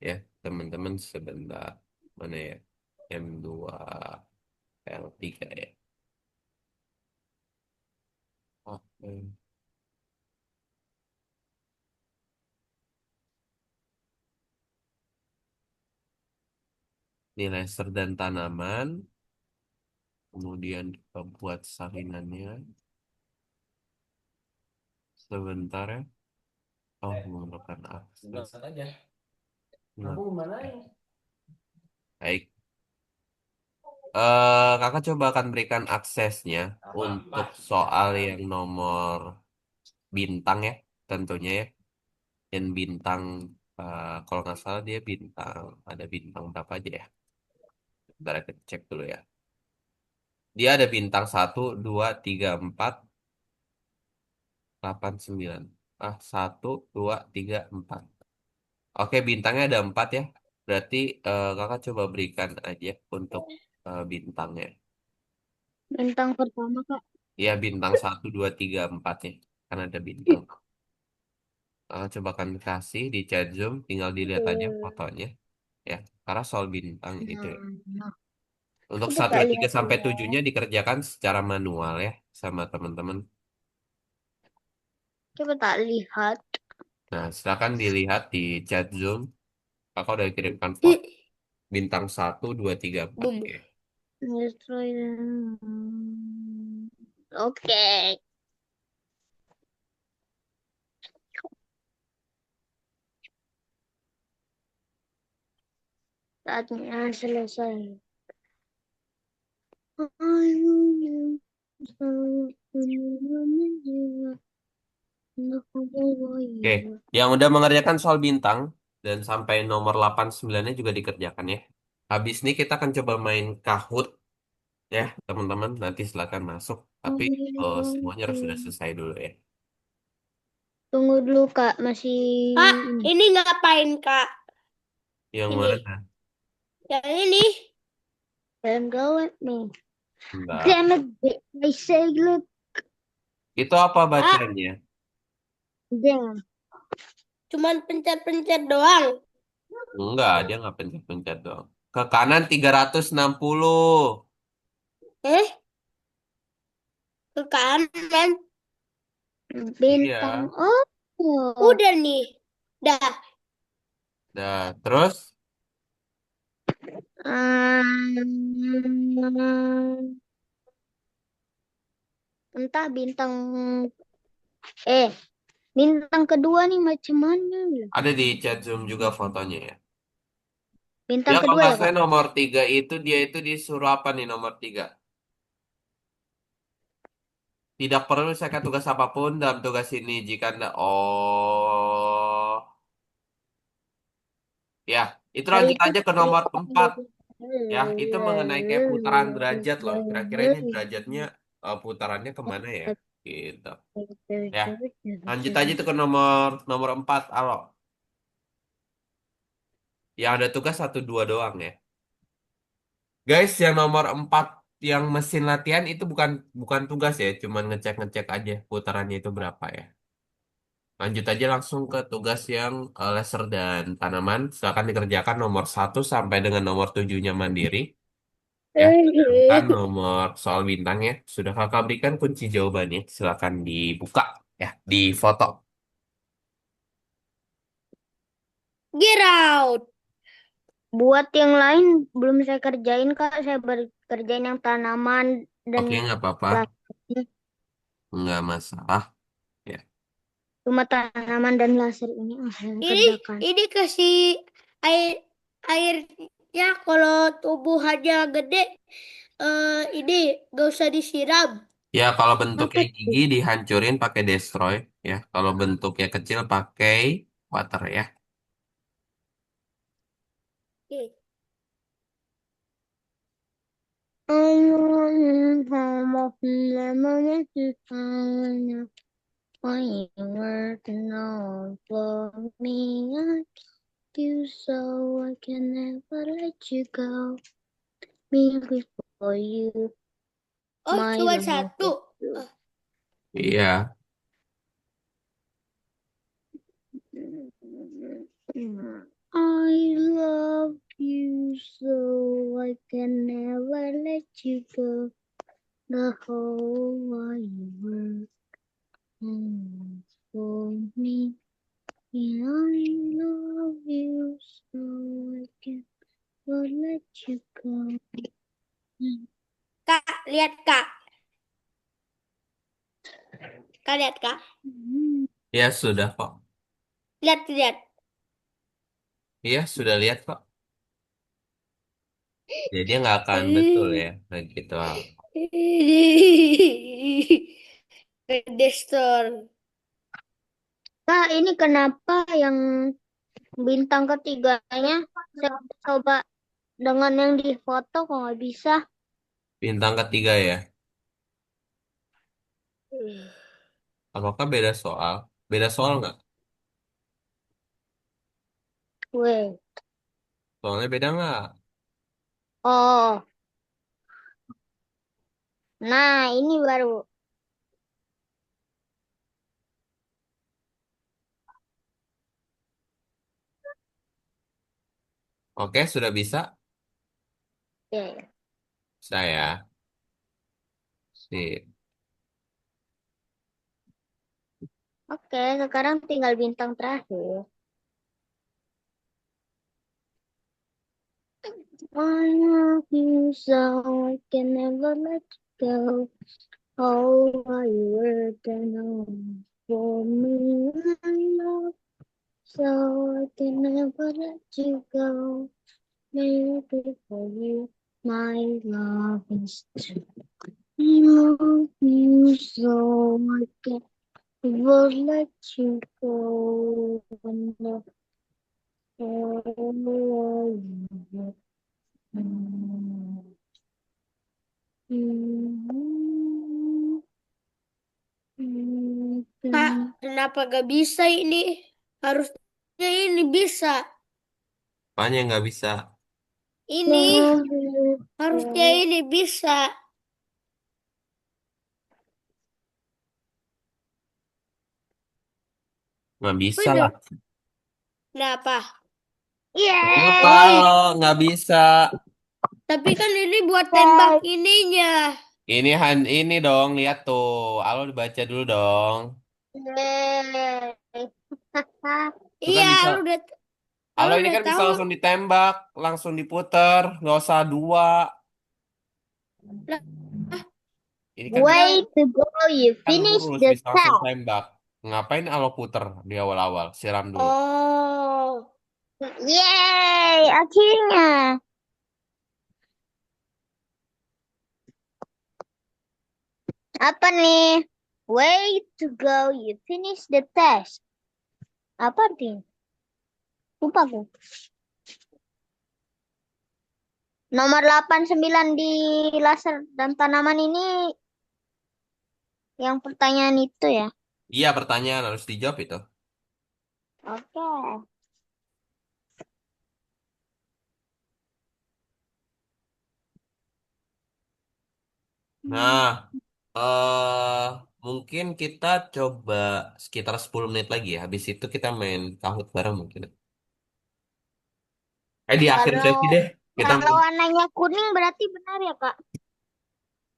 Ya, teman-teman sebentar. Mana ya? M2 L3 ya. Oke. Ini laser dan tanaman. Kemudian kita buat salinannya. Sebentar ya. Oh, menggunakan akses. Nah, baik. Kakak coba akan berikan aksesnya untuk soal yang nomor bintang ya, tentunya ya. Dan bintang, kalau nggak salah dia bintang, ada bintang berapa aja ya? Bentar kita cek dulu ya. Dia ada bintang 1, 2, 3, 4, 8, 9. 1, 2, 3, 4. Oke, bintangnya ada 4 ya. Berarti kakak coba berikan aja untuk bintangnya. Bintang pertama, Kak. Ya, bintang 1, 2, 3, 4 ya. Karena ada bintang. Coba kan kasih di chat Zoom, tinggal dilihat aja fotonya. Ya, karena soal bintang itu ya. Nah, Untuk coba satu tak 3 lihat sampai ya. 7-nya dikerjakan secara manual ya sama teman-teman. Coba tak lihat. Nah, silakan dilihat di chat Zoom. Kakak udah kirimkan foto bintang 1, 2, 3, 4. boom. Ya. Let's try. Oke. Saatnya selesai. Oke, yang udah mengerjakan soal bintang dan sampai nomor 8, 9-nya juga dikerjakan ya. Habis ini kita akan coba main Kahoot ya, teman-teman. Nanti silakan masuk. Tapi semuanya harus sudah selesai dulu ya. Tunggu dulu, Kak. Masih Kak, ini. ini ngapain, Kak? Yang Ini. mana? Yang ini. Don't go at me. Enggak. Damn it. I say look. Itu apa Kak, bacanya? Damn. cuman pencet-pencet doang. Enggak, dia nggak pencet-pencet dong. Ke kanan 360. Eh, ke kanan. Bintang. Iya. Oh. Udah nih. Dah. Nah, terus Hmm, entah bintang. Eh, bintang kedua nih macam mana ya? ada di chat Zoom juga fotonya ya. Ya Bintang kalau kedua nggak ya, salah Kak? nomor 3 itu dia itu disuruh apa nih nomor 3? Tidak perlu menyelesaikan tugas apapun dalam tugas ini jika Anda... Oh, ya. Itu lanjut Itu aja ke nomor 4. cerita. Ya, itu mengenai kayak putaran derajat loh. Kira-kira ini derajatnya putarannya kemana ya? Gitu. Ya, lanjut aja tuh ke nomor nomor 4. Halo. Yang ada tugas satu dua doang ya. Guys, yang nomor 4 yang mesin latihan itu bukan bukan tugas ya, cuman ngecek-ngecek aja putarannya itu berapa ya. Lanjut aja langsung ke tugas yang laser dan tanaman. Silakan dikerjakan nomor 1 sampai dengan nomor 7-nya mandiri. Ya, sedangkan nomor soal bintangnya sudah kakak berikan kunci jawabannya. Silakan dibuka ya, di foto. Get out. Buat yang lain belum saya kerjain, Kak. Saya kerjain yang tanaman dan Oke, nggak apa-apa, laser. nggak masalah. Ya, Cuma tanaman dan laser ini yang saya Ini kerjakan. ini kasih air airnya kalau tumbuhannya gede ini gak usah disiram. ya kalau bentuknya Apa gigi tuh? dihancurin pakai destroy. Ya, kalau bentuknya kecil pakai water ya. Oke. When you were known for me, I you so I can never let you go. Me before you, Oh, my cuma love satu. is you. Oh, Iya, I love you so I can never let you go. The whole wide world for me. And I love you so I can never let you go. Kak, lihat Kak. Kak lihat Kak. ya sudah kok. Lihat lihat. Iya, sudah lihat kok. Jadi dia nggak akan betul ya, nah gitu. Destor. Kak, ini kenapa yang bintang ketiganya saya coba dengan yang di foto kok nggak bisa? Bintang ketiga ya. Apakah beda soal? Beda soal nggak? Weh. Soalnya beda nggak? Oh, nah ini baru. Oke, sudah bisa. Ya, ya. Saya. Sip. Oke, sekarang tinggal bintang terakhir. I love you so I can never let you go. Oh, are you worth enough for me? I love so I can never let you go. Maybe for you, my love is true. I love you so I can never let you go. And the whole world. Kak, kenapa gak bisa ini? Harusnya ini bisa. Apanya yang nggak bisa? Ini harusnya ini bisa. Nggak bisa lah. Bener. Kenapa? Lupa Yeay. lo, nggak bisa. Tapi kan ini buat tembak Yeay. ininya. Ini dong, lihat tuh. Halo dibaca dulu dong. Yeay. Itu Iya, kan bisa. Al Halo ini udah kan bisa tahu. langsung ditembak, langsung diputer, nggak usah dua. Lah, Ini kan bisa, Way to go, you kan finish lurus, the bisa langsung task. tembak. Ngapain halo puter di awal-awal? Siram dulu. oh, Yeay, akhirnya. Apa nih? Way to go, you finish the task. Apa artinya? Lupa aku. Nomor 89 di laser dan tanaman ini yang pertanyaan itu ya. Iya, pertanyaan harus dijawab itu. Oke. Nah, Hmm. mungkin kita coba sekitar 10 menit lagi ya. Habis itu kita main Kahoot bareng mungkin. Di akhir Kalau sesi deh. Kita kalau main warnanya kuning berarti benar ya, Kak?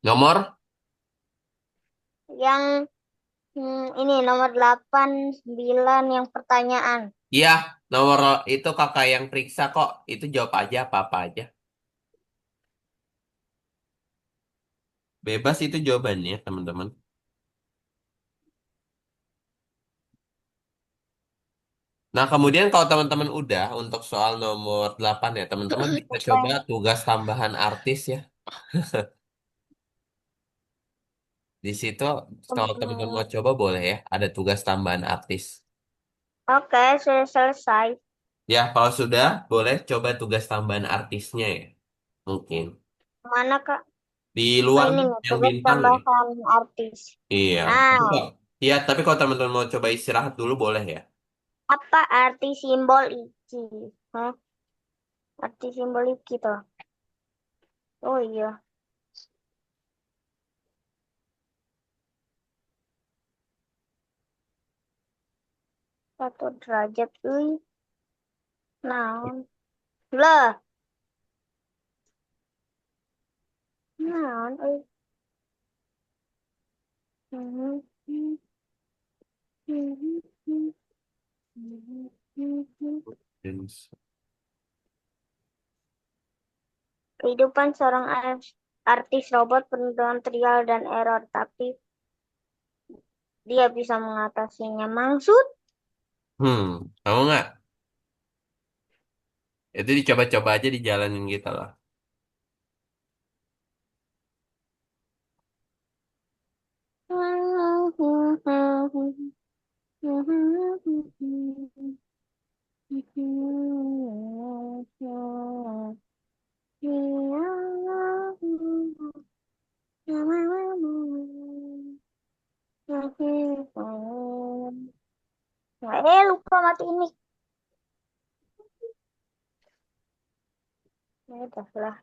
nomor. Yang ini nomor 89 yang pertanyaan. Iya, nomor itu kakak yang periksa kok. Itu jawab aja apa-apa aja. Bebas itu jawabannya, teman-teman. Nah, kemudian kalau teman-teman udah untuk soal nomor 8 ya, teman-teman bisa coba Oke. tugas tambahan artis ya. Di situ kalau teman-teman mau coba boleh ya, ada tugas tambahan artis. Oke, sudah selesai. Ya, kalau sudah boleh coba tugas tambahan artisnya ya. Mungkin Mana, Kak? di Oh, luar ini nih, nih, yang tugas bintang ya. tambahan artis. Iya. Nah, Iya, tapi kalau teman-teman mau coba istirahat dulu boleh ya. apa arti simbol iki? Hah? Arti simbol iki toh. Oh iya, 1 derajat. Naon? Lah, naon? Mhm, mhm, mhm, mhm, mhm. Dan Kehidupan seorang artis robot penuh dengan trial dan error, tapi dia bisa mengatasinya. Maksud? Kamu nggak? Itu dicoba-coba aja dijalanin gitu lah. Lupa mati ini. Ya udah lah.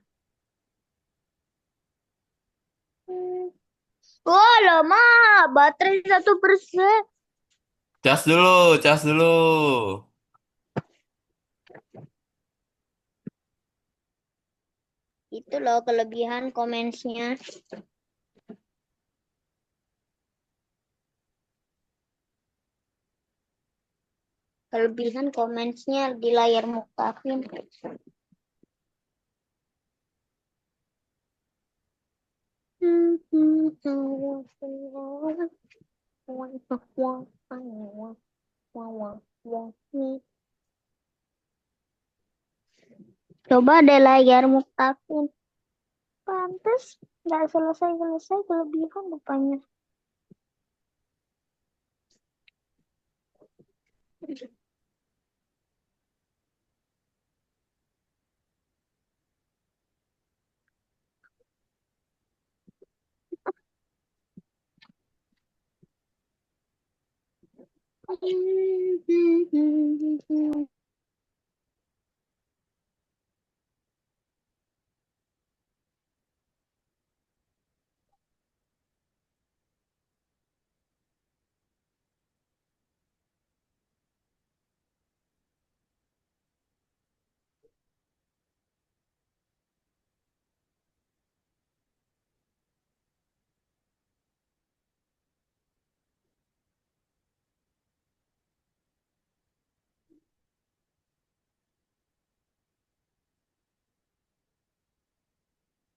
Wah, lama. Baterai 1%. Cas dulu, cas dulu. Itu loh kelebihan komensnya. Kelebihan komensnya di layar muktafin. Coba deh layar muktafin. Pantes nggak selesai-selesai kelebihan rupanya.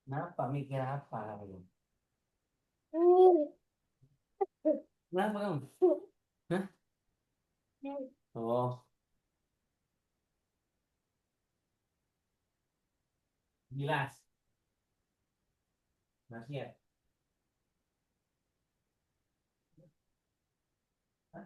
Kenapa mikir apa? Hmm. Kenapa kamu? Hah? Oh, jelas. Masih ya? Hah?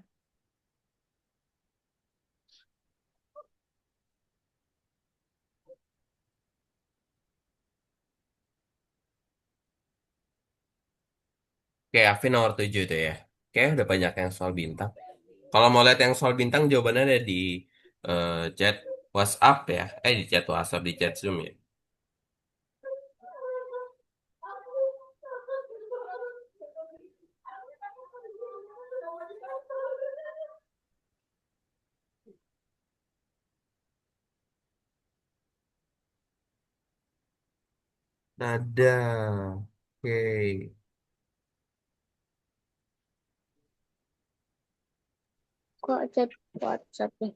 Oke, Afin nomor 7 itu ya. Oke, udah banyak yang soal bintang. Kalau mau lihat yang soal bintang, jawabannya ada di eh, chat WhatsApp ya. Di chat WhatsApp, di chat Zoom ya. Ada. Oke. Kok chat WhatsApp nih?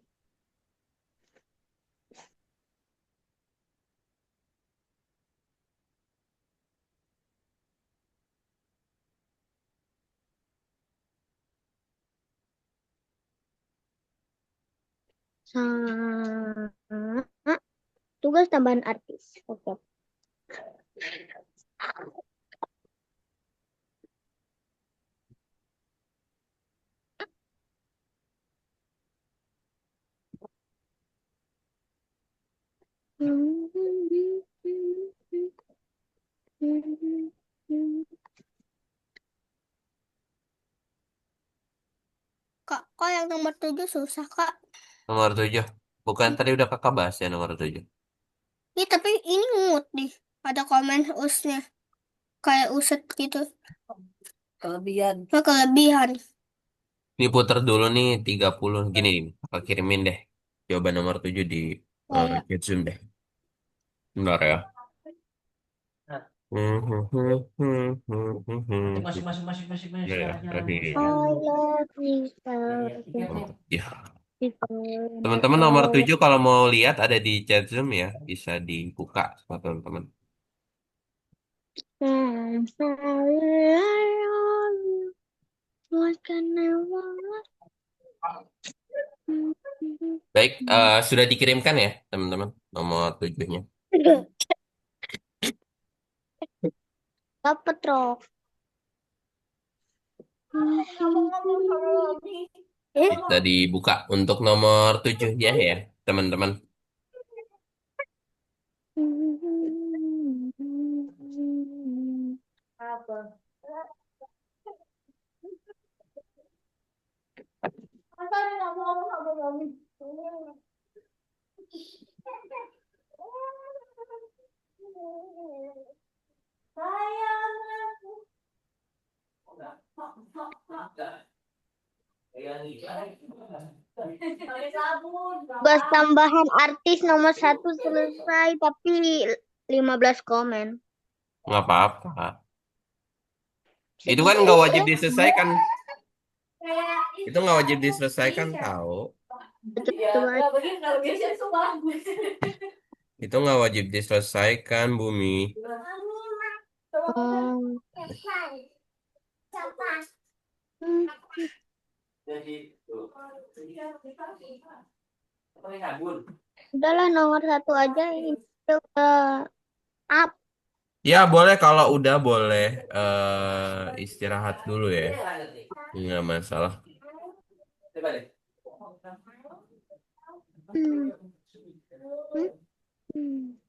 Sama tugas tambahan artis. Oke. Kak, kok yang nomor 7 susah, Kak? Nomor 7. Bukan tadi udah kakak bahas ya nomor 7. Iya, tapi ini ngut nih. Ada komen usnya. Kayak uset gitu. Kelebihan. Nah, kelebihan. Ini putar dulu nih 30. Gini, kakak kirimin deh. Jawaban nomor 7 di Ya, ya. chat Zoom deh. Bentar ya. Masuk, masuk, masuk, masuk, masuk, Ya, ya, jalan, jalan, tadi. masuk, I jalan. love Lisa Mantap. Ya. because Teman-teman nomor 7 kalau mau lihat ada di chat Zoom ya. Bisa dibuka sama teman-teman. I'm sorry, I love you. What can I want? Baik, sudah dikirimkan ya teman-teman nomor 7-nya. Dapat Rok. Bisa dibuka untuk nomor 7 ya teman-teman. Apa? Tugas tambahan artis nomor 1 selesai, tapi 15 komen. Nggak apa-apa. Itu kan nggak wajib diselesaikan. Itu nggak wajib diselesaikan tahu. Betul aja. Itu nggak wajib diselesaikan, Bumi. Oh. Udahlah nomor 1 aja ini udah up. Ya boleh kalau udah boleh istirahat dulu ya. Nggak masalah. Hmm. Hmm.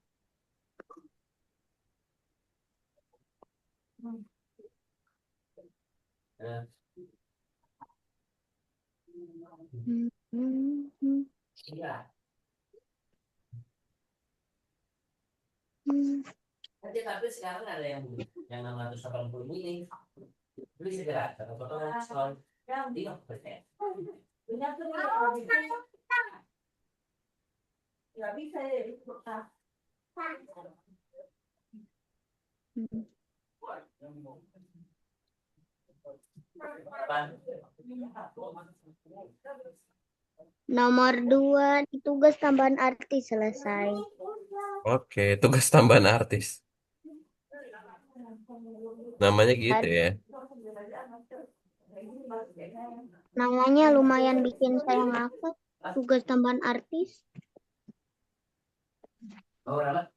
Hmm. Hmm. Hmm. Hmm. Tapi sekarang ada yang 680 mili. Beli segera, satu potongan diskon 5%. Nggak bisa ya. Hmm. Nomor 2 tugas tambahan artis selesai. Oke, tugas tambahan artis. Namanya gitu ya. Namanya lumayan bikin saya ngakak. Tugas tambahan artis. Oh, apa?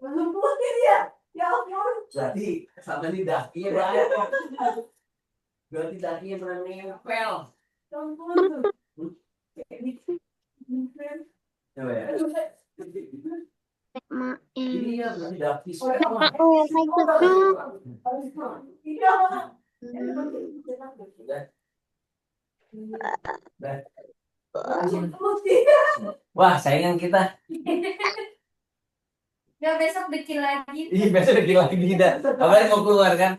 Lumpuhin ya. Ya ampun. Berarti sama ini dakinya banyak. Berarti dakinya pernah nempel. Ya ampun. Coba ya. Iya, berarti daki. Oh my god. Wah, saingan kita. Ya besok bikin lagi. Ih, besok bikin lagi tidak. Apalagi mau keluar kan?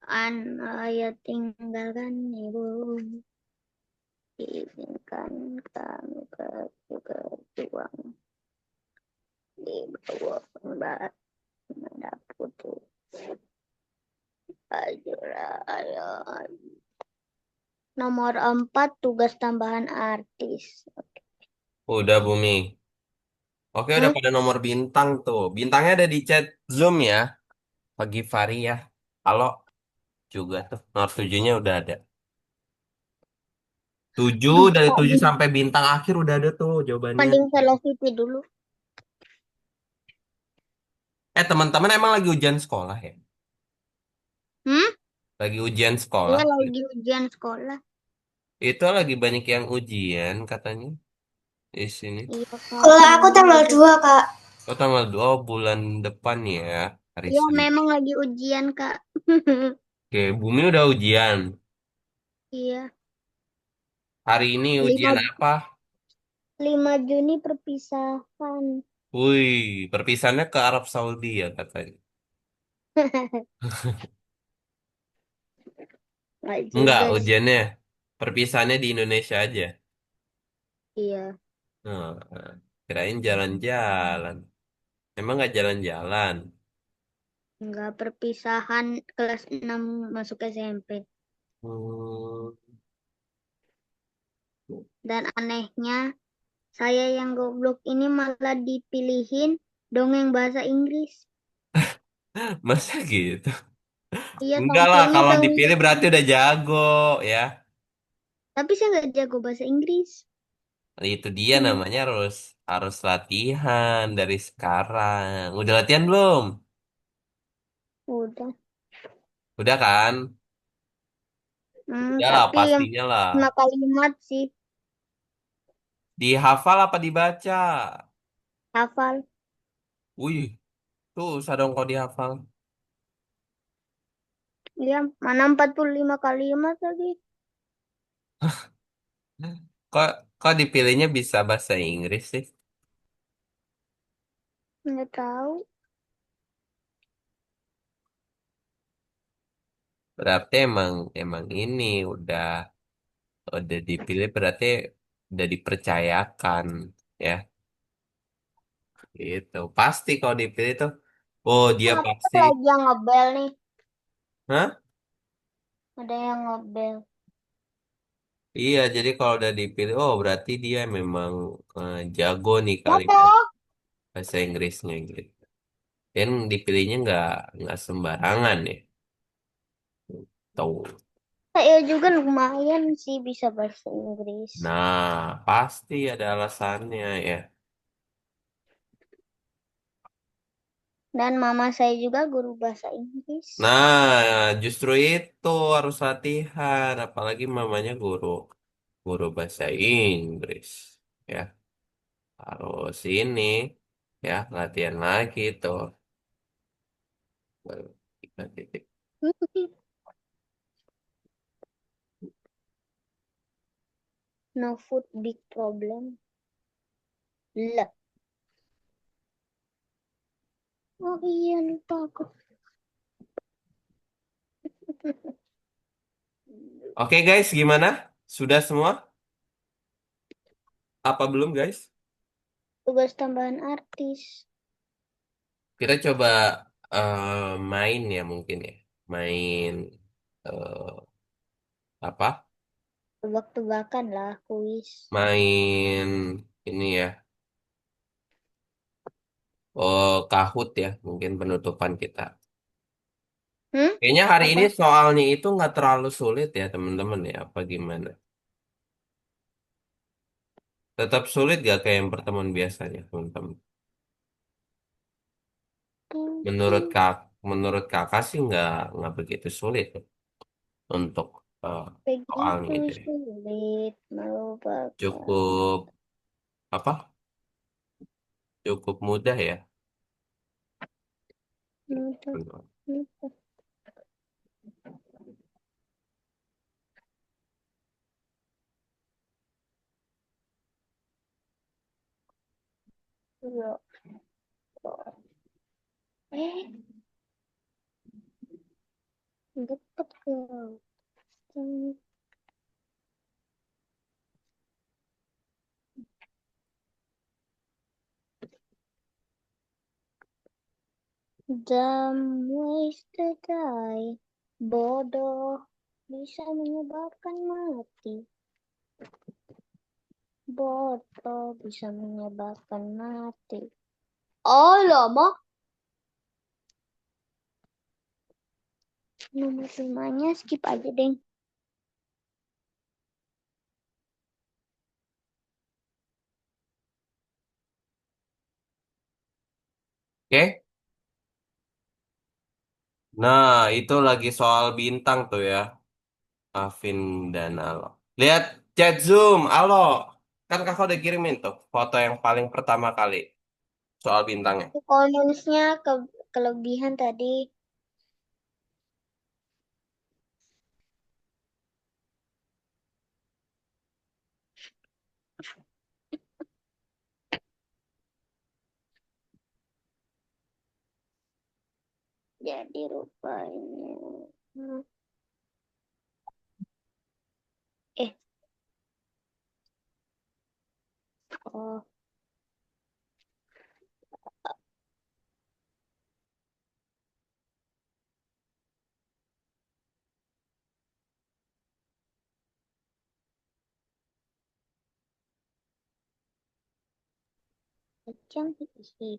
Saya tinggalkan ibu. Izinkan kami berjuang di bawah merah putih. Ayolah, ayo. Nomor 4 tugas tambahan artis. Udah Bumi. Oke, udah Hmm? pada nomor bintang tuh. Bintangnya ada di chat Zoom ya. Pagi Fari ya. Kalau juga tuh nomor 7-nya udah ada. 7 dari 7 sampai bintang akhir udah ada tuh jawabannya. Mending velocity dulu. Teman-teman emang lagi ujian sekolah ya? Hmm? Lagi ujian sekolah. Iya lagi ujian sekolah. Itu lagi banyak yang ujian katanya di sini. Iya kak. Kalau aku Memang tanggal lagi. 2 Kak. Oh, tanggal 2 bulan depan ya, hari Iya Senin. memang lagi ujian kak. Oke, Bumi udah ujian. Iya. Hari ini ujian 5 apa? 5 Juni perpisahan. Wih, perpisahannya ke Arab Saudi ya katanya. Nggak Enggak, juga sih. ujiannya. Perpisahannya di Indonesia aja. Iya. Nah, kirain jalan-jalan. Emang nggak jalan-jalan? Nggak perpisahan kelas 6 masuk SMP. Hmm, Dan anehnya, saya yang goblok ini malah dipilihin dongeng bahasa Inggris. masa gitu? Iya, Enggak lah, tampilnya kalau dongeng dipilih bahasa berarti Inggris. udah jago ya. Tapi saya nggak jago bahasa Inggris. Itu dia Hmm, namanya harus harus latihan dari sekarang. Udah latihan belum? udah. Udah kan? Udah lah, Tapi yang pastinya lah. 5 kalimat sih Dihafal apa dibaca? hafal. Wih, tuh usah dong kau dihafal. Iya, mana 45 kalimat lagi. Kok kok dipilihnya bisa bahasa Inggris sih? Nggak tahu. Berarti emang ini udah dipilih berarti udah dipercayakan ya. Itu pasti kalau dipilih tuh, oh dia Kenapa pasti. lagi yang ngebel nih? Hah? Ada yang ngebel. Iya, jadi kalau udah dipilih, oh berarti dia memang jago nih Siapa? kalimat bahasa Inggrisnya gitu. Dan dipilihnya nggak sembarangan ya. Tahu. Saya juga lumayan sih bisa bahasa Inggris. Nah, pasti ada alasannya ya. Dan mama saya juga guru bahasa Inggris. Nah, justru itu harus latihan, apalagi mamanya guru bahasa Inggris ya. Harus ini ya latihan lagi tuh. Baru 3 titik. No food big problem. Lah, Oh iya, lupa aku. Oke guys, gimana? Sudah semua? Apa belum guys? Tugas tambahan artis. Kita coba main ya mungkin ya. Main eh, apa? Tebak-tebakan lah, kuis. Main ini ya. Oh, Kahoot ya, mungkin penutupan kita. Hmm? Kayaknya hari ini Apa? soalnya itu nggak terlalu sulit ya teman-teman ya, apa gimana? Tetap sulit gak kayak yang pertemuan biasanya teman-teman? Menurut Mungkin kak, menurut kakak sih nggak begitu sulit ya untuk soalnya begitu itu ya. sulit melupakan. Cukup apa? Cukup mudah ya. Mudah, mudah. Ya, eh, deket ke. Dumb ways to die. Bodoh bisa menyebabkan mati. Bodoh bisa menyebabkan mati. Oh, lama. Nomor 5-nya skip aja, deh. Oke. Nah, itu lagi soal bintang tuh ya. Alvin dan Alo. Lihat chat Zoom, Alo. Kan kakak udah kirimin tuh foto yang paling pertama kali soal bintangnya. Kalau nulisnya kelebihan tadi. Jadi rupanya. Eh, oh, cantik sih.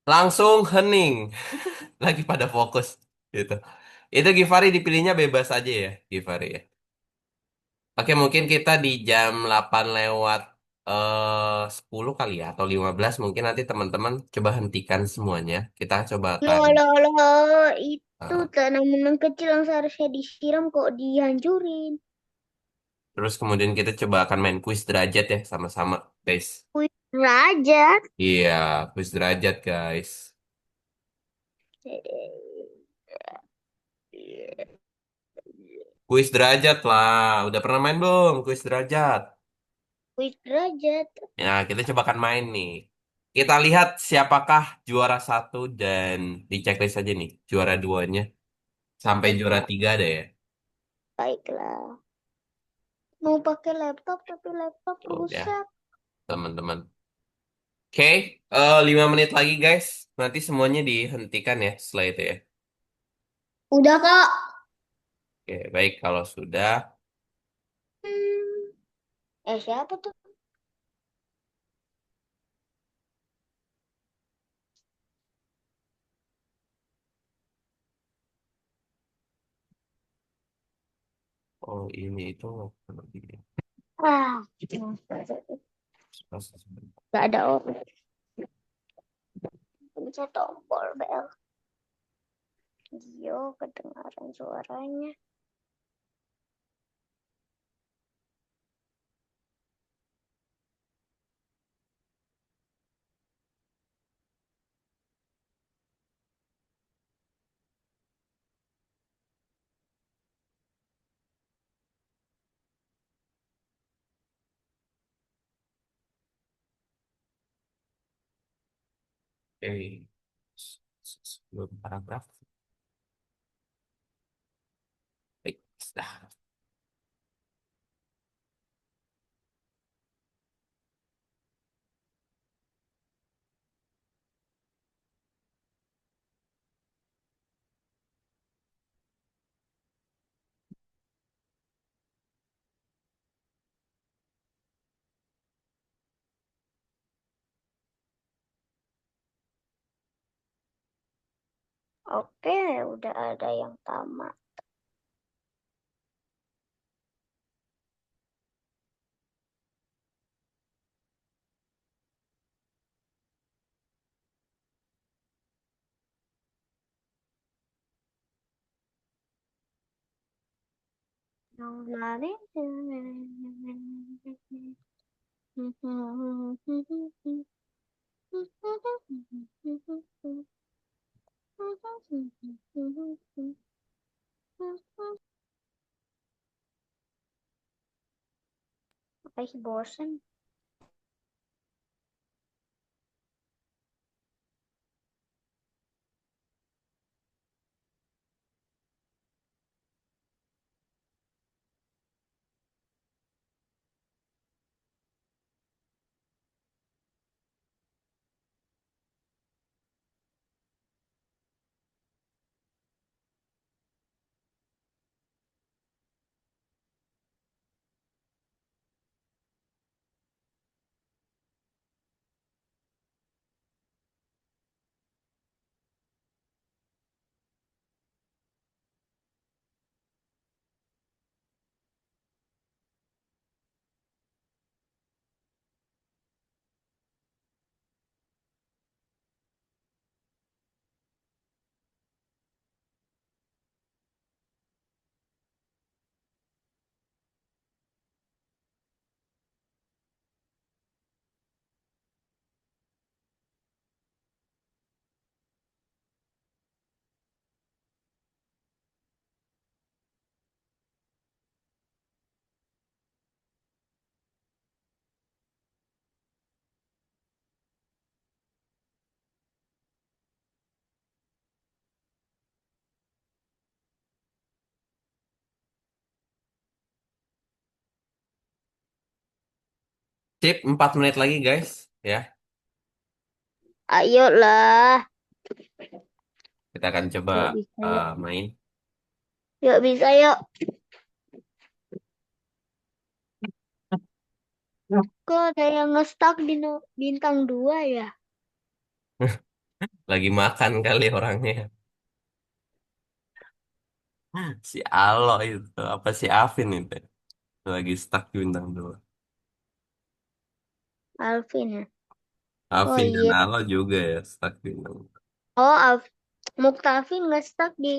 Langsung hening. Lagi pada fokus gitu. Itu Givari dipilihnya bebas aja ya, Givari ya. Oke, mungkin kita di jam 8 lewat 10 kali ya atau 15 mungkin nanti teman-teman coba hentikan semuanya. Kita coba akan Loh, loh, loh. Itu eh, tanaman kecil yang seharusnya disiram kok dihancurin. terus kemudian kita coba akan main kuis derajat ya sama-sama, guys. Wih, Raja. Iya, kuis derajat, guys. Kuis derajat lah. Udah pernah main belum kuis derajat? Wih, derajat. Ya, kita coba akan main nih. Kita lihat siapakah juara satu dan di checklist aja nih. Juara duanya. Sampai juara Baiklah, tiga ada ya. baiklah. Mau pakai laptop tapi laptop Udah, rusak. teman-teman. Oke, 5 menit lagi guys. Nanti semuanya dihentikan ya setelah itu ya. Udah, Kak. Oke, baik kalau sudah. Hmm. Siapa tuh? Oh ini itu Ah, gak ada orang. Pencet tombol bel. Yo, kedengaran suaranya. sebelum paragraf. Baik, sudah. Oke, udah ada yang tamat. Apa sih bosen? Sip, 4 menit lagi guys. Ya, Ayolah. kita akan coba Yuk bisa yuk. main. Yuk bisa yuk. Kok ada yang nge-stuck di bintang 2 ya? Lagi makan kali orangnya. Si Alo itu, apa si Afin itu? Lagi stuck di bintang 2. Alvin ya? Oh Afin dan iya. Alo juga ya stuck di bintang 2. Oh, Muktafin nge-stuck di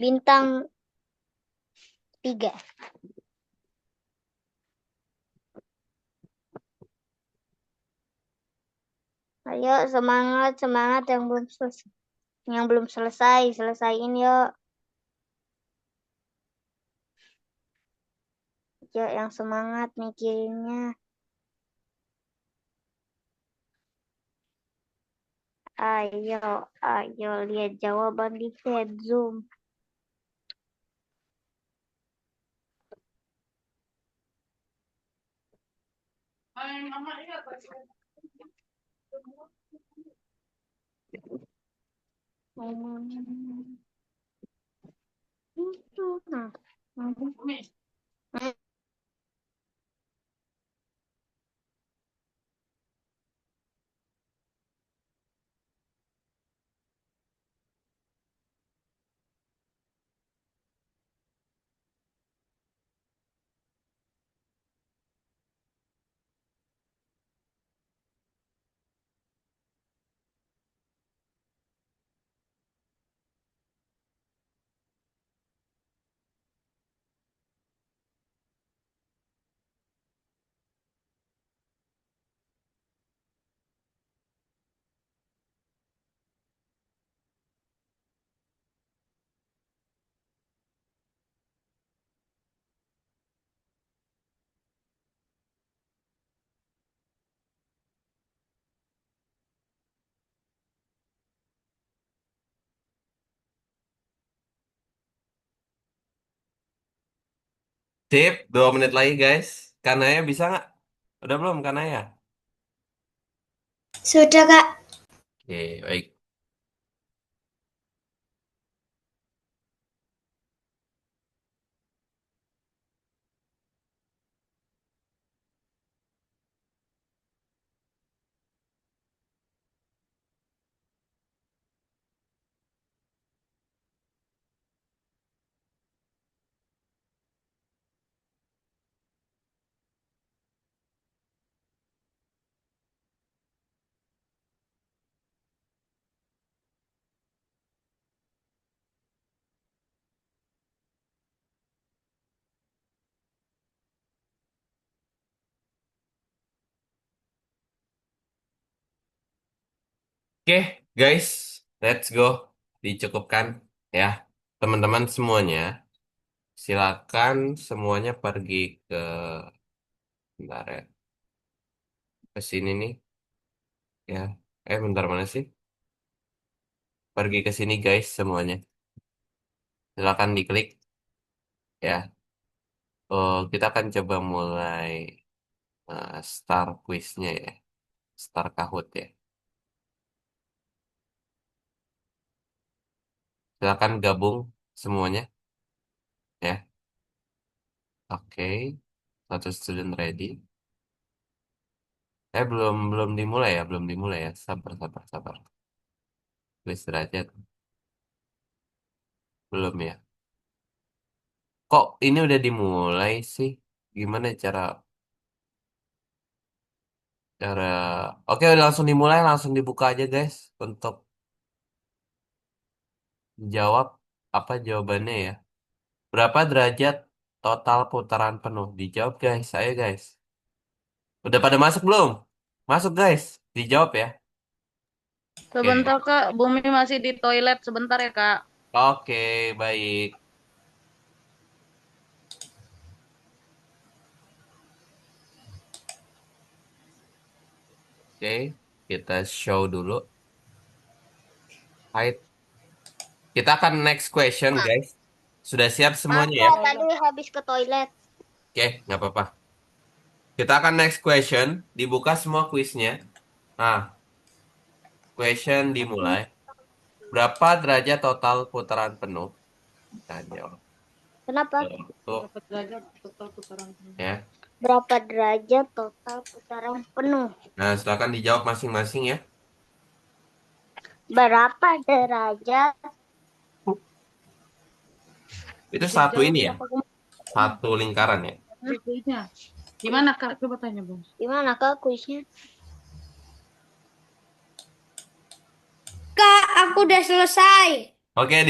bintang 3. Ayo semangat, semangat yang belum selesai. Yang belum selesai, selesaiin yuk. Yuk yang semangat mikirinnya. Ayo, ayo lihat jawaban di chat Zoom. Sip, 2 menit lagi guys. Kanaya bisa nggak? Udah belum Kanaya? Sudah, Kak. Oke, baik. Oke, guys, let's go. Dicukupkan ya. Teman-teman semuanya, silakan semuanya pergi ke bentar ya. Ke sini nih ya. Bentar mana sih? Pergi ke sini guys semuanya. Silakan diklik ya. Oh, kita akan coba mulai start quiznya ya. Start Kahoot ya. Silakan gabung semuanya ya. Oke, satu student ready. Belum belum dimulai ya, belum dimulai ya. Sabar, sabar, sabar. Quiz derajat belum ya. Kok ini udah dimulai sih? Gimana cara cara? Oke, udah langsung dimulai, langsung dibuka aja guys untuk jawab apa jawabannya ya. Berapa derajat total putaran penuh? Dijawab guys, saya guys. Udah pada masuk belum? Masuk guys, dijawab ya. Oke, Sebentar Kak, Bumi masih di toilet sebentar ya Kak. oke, baik. Oke, kita show dulu. Height. Kita akan next question guys. Sudah siap Maaf, semuanya ya? Kak, tadi habis ke toilet. Oke, nggak apa-apa. Kita akan next question. Dibuka semua kuisnya. Nah, question dimulai. Berapa derajat total putaran penuh? Kita jawab. Kenapa? Tuh, Berapa derajat total putaran? ya. Berapa derajat total putaran penuh? Nah, silakan dijawab masing-masing ya. Berapa derajat? Itu satu ini ya, Jawab satu lingkaran ya. kuisnya. Gimana Kak? Coba tanya Bung. Gimana Kak kuisnya? Kak, aku udah selesai. Oke,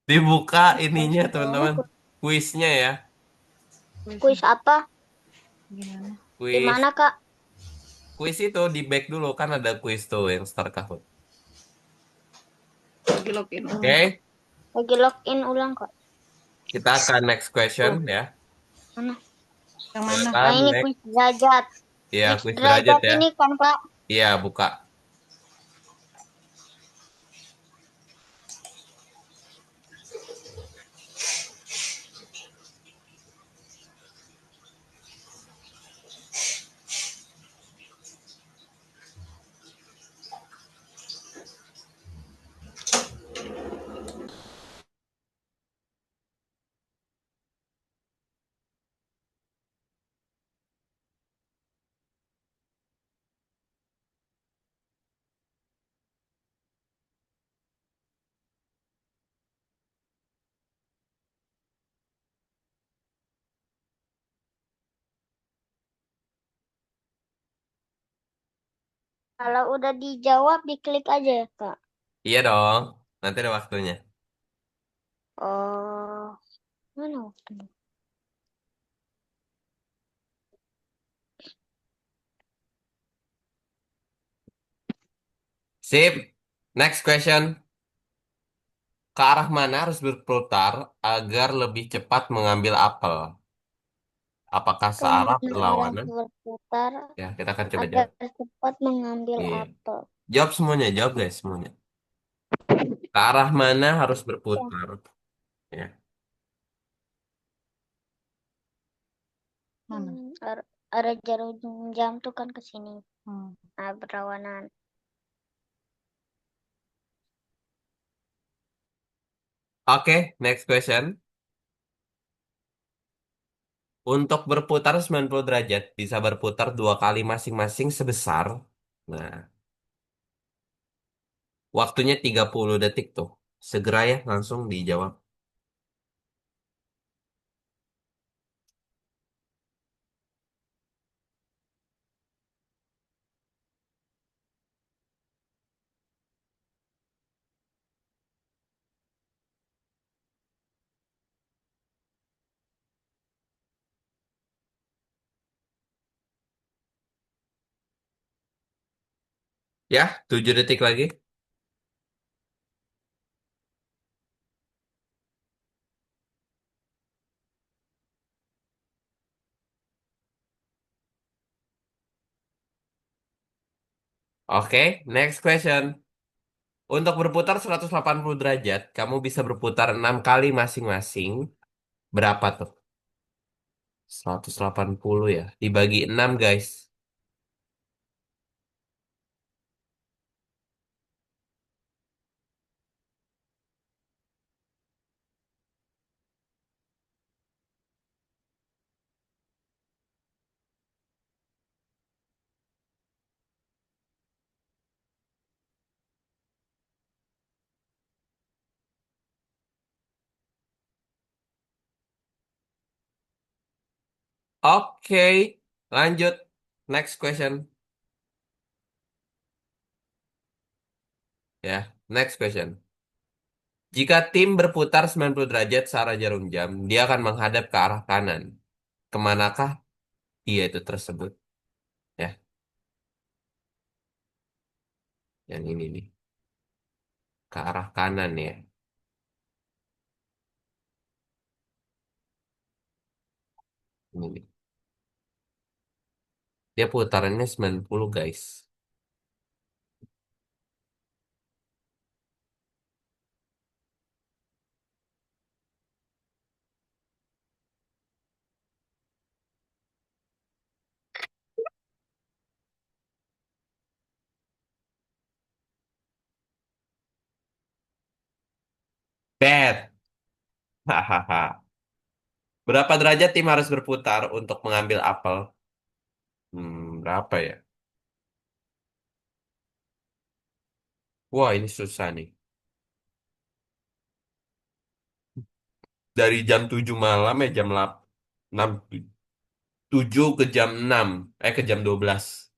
dibuka ininya teman-teman. Kuisnya ya. Kuis apa? Gimana? Di Kuis mana Kak? kuis itu di back dulu kan ada kuis tuh yang start Kahoot. Lagi login. Oke, Lagi login ulang kok. kita akan next question ya. Mana? Yang mana? Nah, Silakan ini next. kuis derajat. Ya, Next kuis derajat derajat ya. ini kan Kak. Iya, buka. Kalau udah dijawab diklik aja ya Kak. Iya dong. Nanti ada waktunya. Oh, mana waktunya? Sip. Next question. Ke arah mana harus berputar agar lebih cepat mengambil apel? Apakah searah Kemana arah berlawanan? berputar Ya, kita akan coba agar jawab. cepat mengambil Iya. apel? Jawab semuanya, jawab guys semuanya. Ke arah mana harus Ya, berputar? Ya. Mana? Ada jarum jam tuh kan ke sini. Nah, berlawanan. Oke, next question. Untuk berputar 90 derajat, bisa berputar dua kali masing-masing sebesar. Nah, waktunya 30 detik tuh. Segera ya, langsung dijawab. Ya, 7 detik lagi. Oke, next question. Untuk berputar 180 derajat, kamu bisa berputar 6 kali masing-masing. Berapa tuh? 180 ya. Dibagi 6 guys. Oke, lanjut. Next question. Ya, next question. Jika tim berputar 90 derajat searah jarum jam, dia akan menghadap ke arah kanan. Kemanakah dia itu tersebut? Ya, yang ini nih. Ke arah kanan ya. Ini nih. Dia putarannya 90 guys. Bad. Hahaha. Berapa derajat tim harus berputar untuk mengambil apel? Berapa ya? Wah, ini susah nih. Dari jam 7 malam ya jam 6, 7 ke jam 6. Ke jam 12.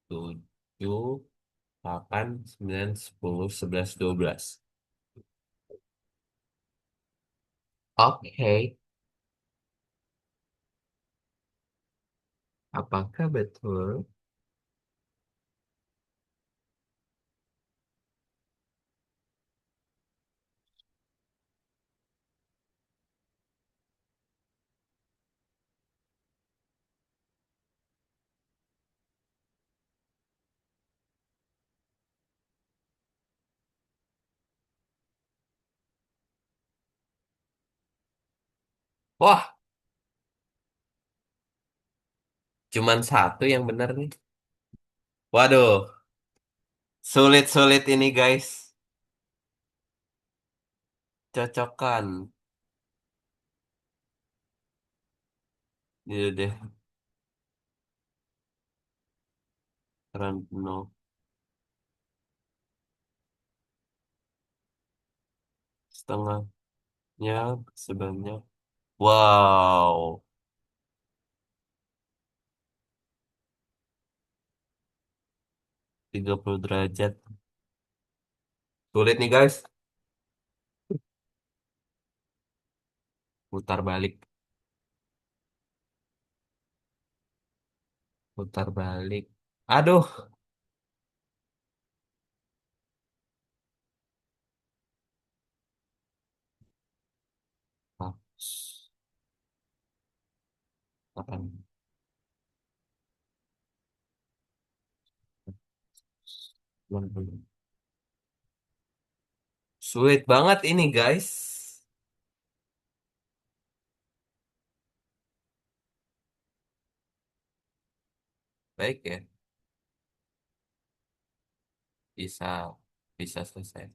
7, 8, 9, 10, 11, 12. Oke, apakah betul? Wah, cuman satu yang benar nih. Waduh, sulit-sulit ini guys. Cocokkan. Gitu deh, peran penuh. Setengahnya sebanyak. Wow, 30 derajat. Sulit nih guys. Putar balik, putar balik. Aduh. Ah, apaan? Sulit banget ini guys. baik ya. Bisa, bisa selesai.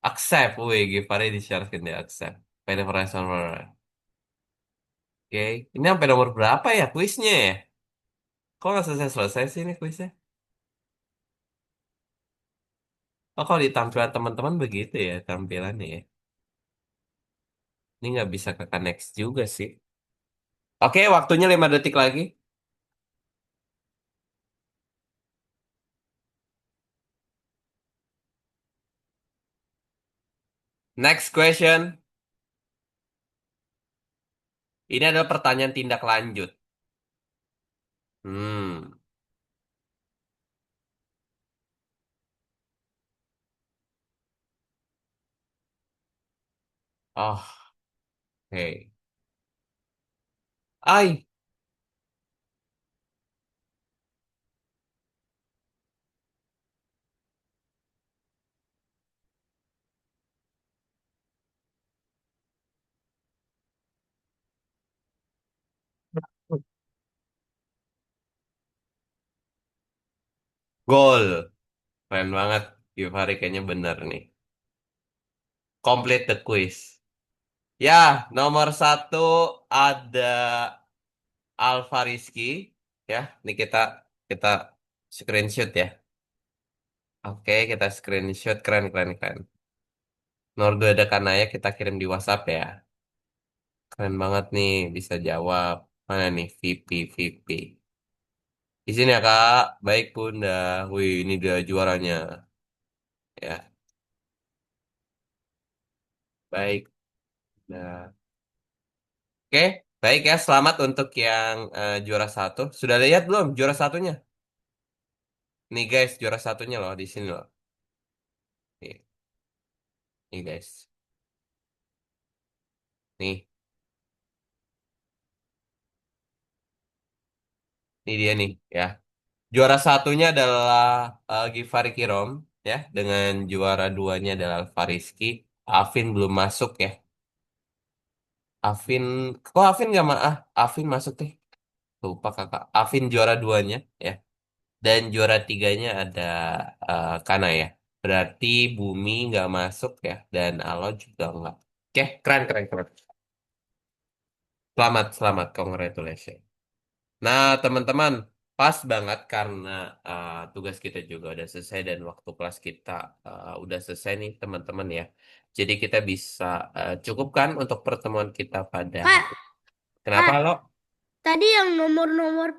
Accept, wih, Givari disyaratkan di accept. Penetration. Oke, ini sampai nomor berapa ya kuisnya ya? Kok nggak selesai-selesai sih ini kuisnya? Oh, kalau di tampilan teman-teman begitu ya tampilannya ya. Ini nggak bisa ke next juga sih. Oke, waktunya 5 detik lagi. Next question. Ini adalah pertanyaan tindak lanjut. Hmm. Oh, oke. Ay, gol. Keren banget. Givari kayaknya bener nih. Complete the quiz. Ya, nomor satu ada Alfa Rizky. Ya, ini kita screenshot ya. Oke, kita screenshot keren keren keren. Nomor dua ada Kanaya kita kirim di WhatsApp ya. Keren banget nih bisa jawab. Mana nih VP VP. Di sini ya Kak. Baik Bunda. Wih, ini dia juaranya. Ya, baik. Nah, oke, baik ya. Selamat untuk yang juara satu. Sudah lihat belum juara satunya? Nih guys, juara satunya loh di sini loh. Nih, nih guys. Nih, ini dia nih ya. Juara satunya adalah Givari Kirom ya, dengan juara duanya adalah Fariski. Afin belum masuk ya. Afin, kok Afin nggak Afin masuk deh. Lupa kakak. Afin juara duanya ya. Dan juara tiganya ada Kana ya. Berarti Bumi nggak masuk ya. Dan Alo juga nggak. Oke, keren keren keren. Selamat selamat, congratulations. Nah, teman-teman, pas banget karena tugas kita juga udah selesai dan waktu kelas kita udah selesai nih, teman-teman ya. Jadi kita bisa cukupkan untuk pertemuan kita pada Kak, hari. Kenapa Kak, lo? tadi yang nomor-nomor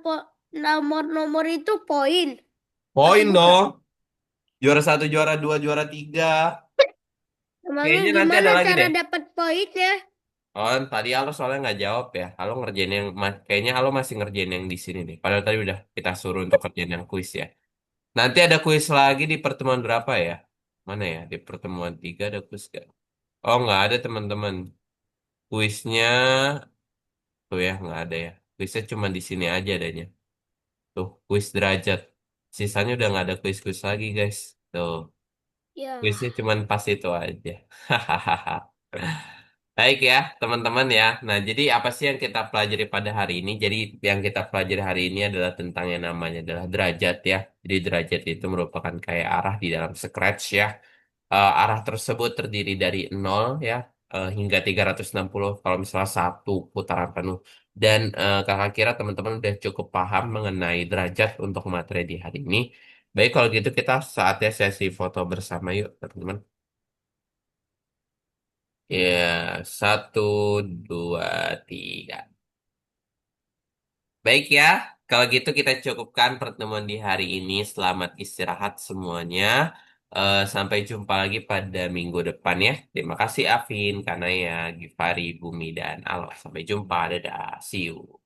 itu poin atau Poin bukan? dong. Juara satu, juara dua, juara tiga. Emangnya Kayaknya nanti gimana ada lagi cara deh. dapat poinnya? Oh, tadi Alo soalnya nggak jawab ya. Alo ngerjain yang, kayaknya Alo masih ngerjain yang di sini nih. Padahal tadi udah kita suruh untuk kerjain yang kuis ya. Nanti ada kuis lagi di pertemuan berapa ya? Mana ya? Di pertemuan tiga ada kuis gak? Oh, nggak ada teman-teman. Kuisnya tuh ya nggak ada ya. Kuisnya cuma di sini aja adanya. Tuh, kuis derajat. Sisanya udah nggak ada kuis-kuis lagi guys. Tuh, Ya, kuisnya cuma pas itu aja. Hahaha. Baik ya, teman-teman ya. Nah, jadi apa sih yang kita pelajari pada hari ini? Jadi yang kita pelajari hari ini adalah tentang yang namanya adalah derajat ya. Jadi derajat itu merupakan kayak arah di dalam Scratch ya. Arah tersebut terdiri dari 0 ya hingga 360 kalau misalnya satu putaran penuh. Dan kakak kira teman-teman udah cukup paham mengenai derajat untuk materi di hari ini. Baik kalau gitu kita saatnya sesi foto bersama yuk teman-teman. Ya, satu, dua, tiga. Baik ya, kalau gitu kita cukupkan pertemuan di hari ini. Selamat istirahat semuanya. Sampai jumpa lagi pada minggu depan ya. Terima kasih Afin, Kanaya, Givari, Bumi, dan Alo. Sampai jumpa, dadah, see you.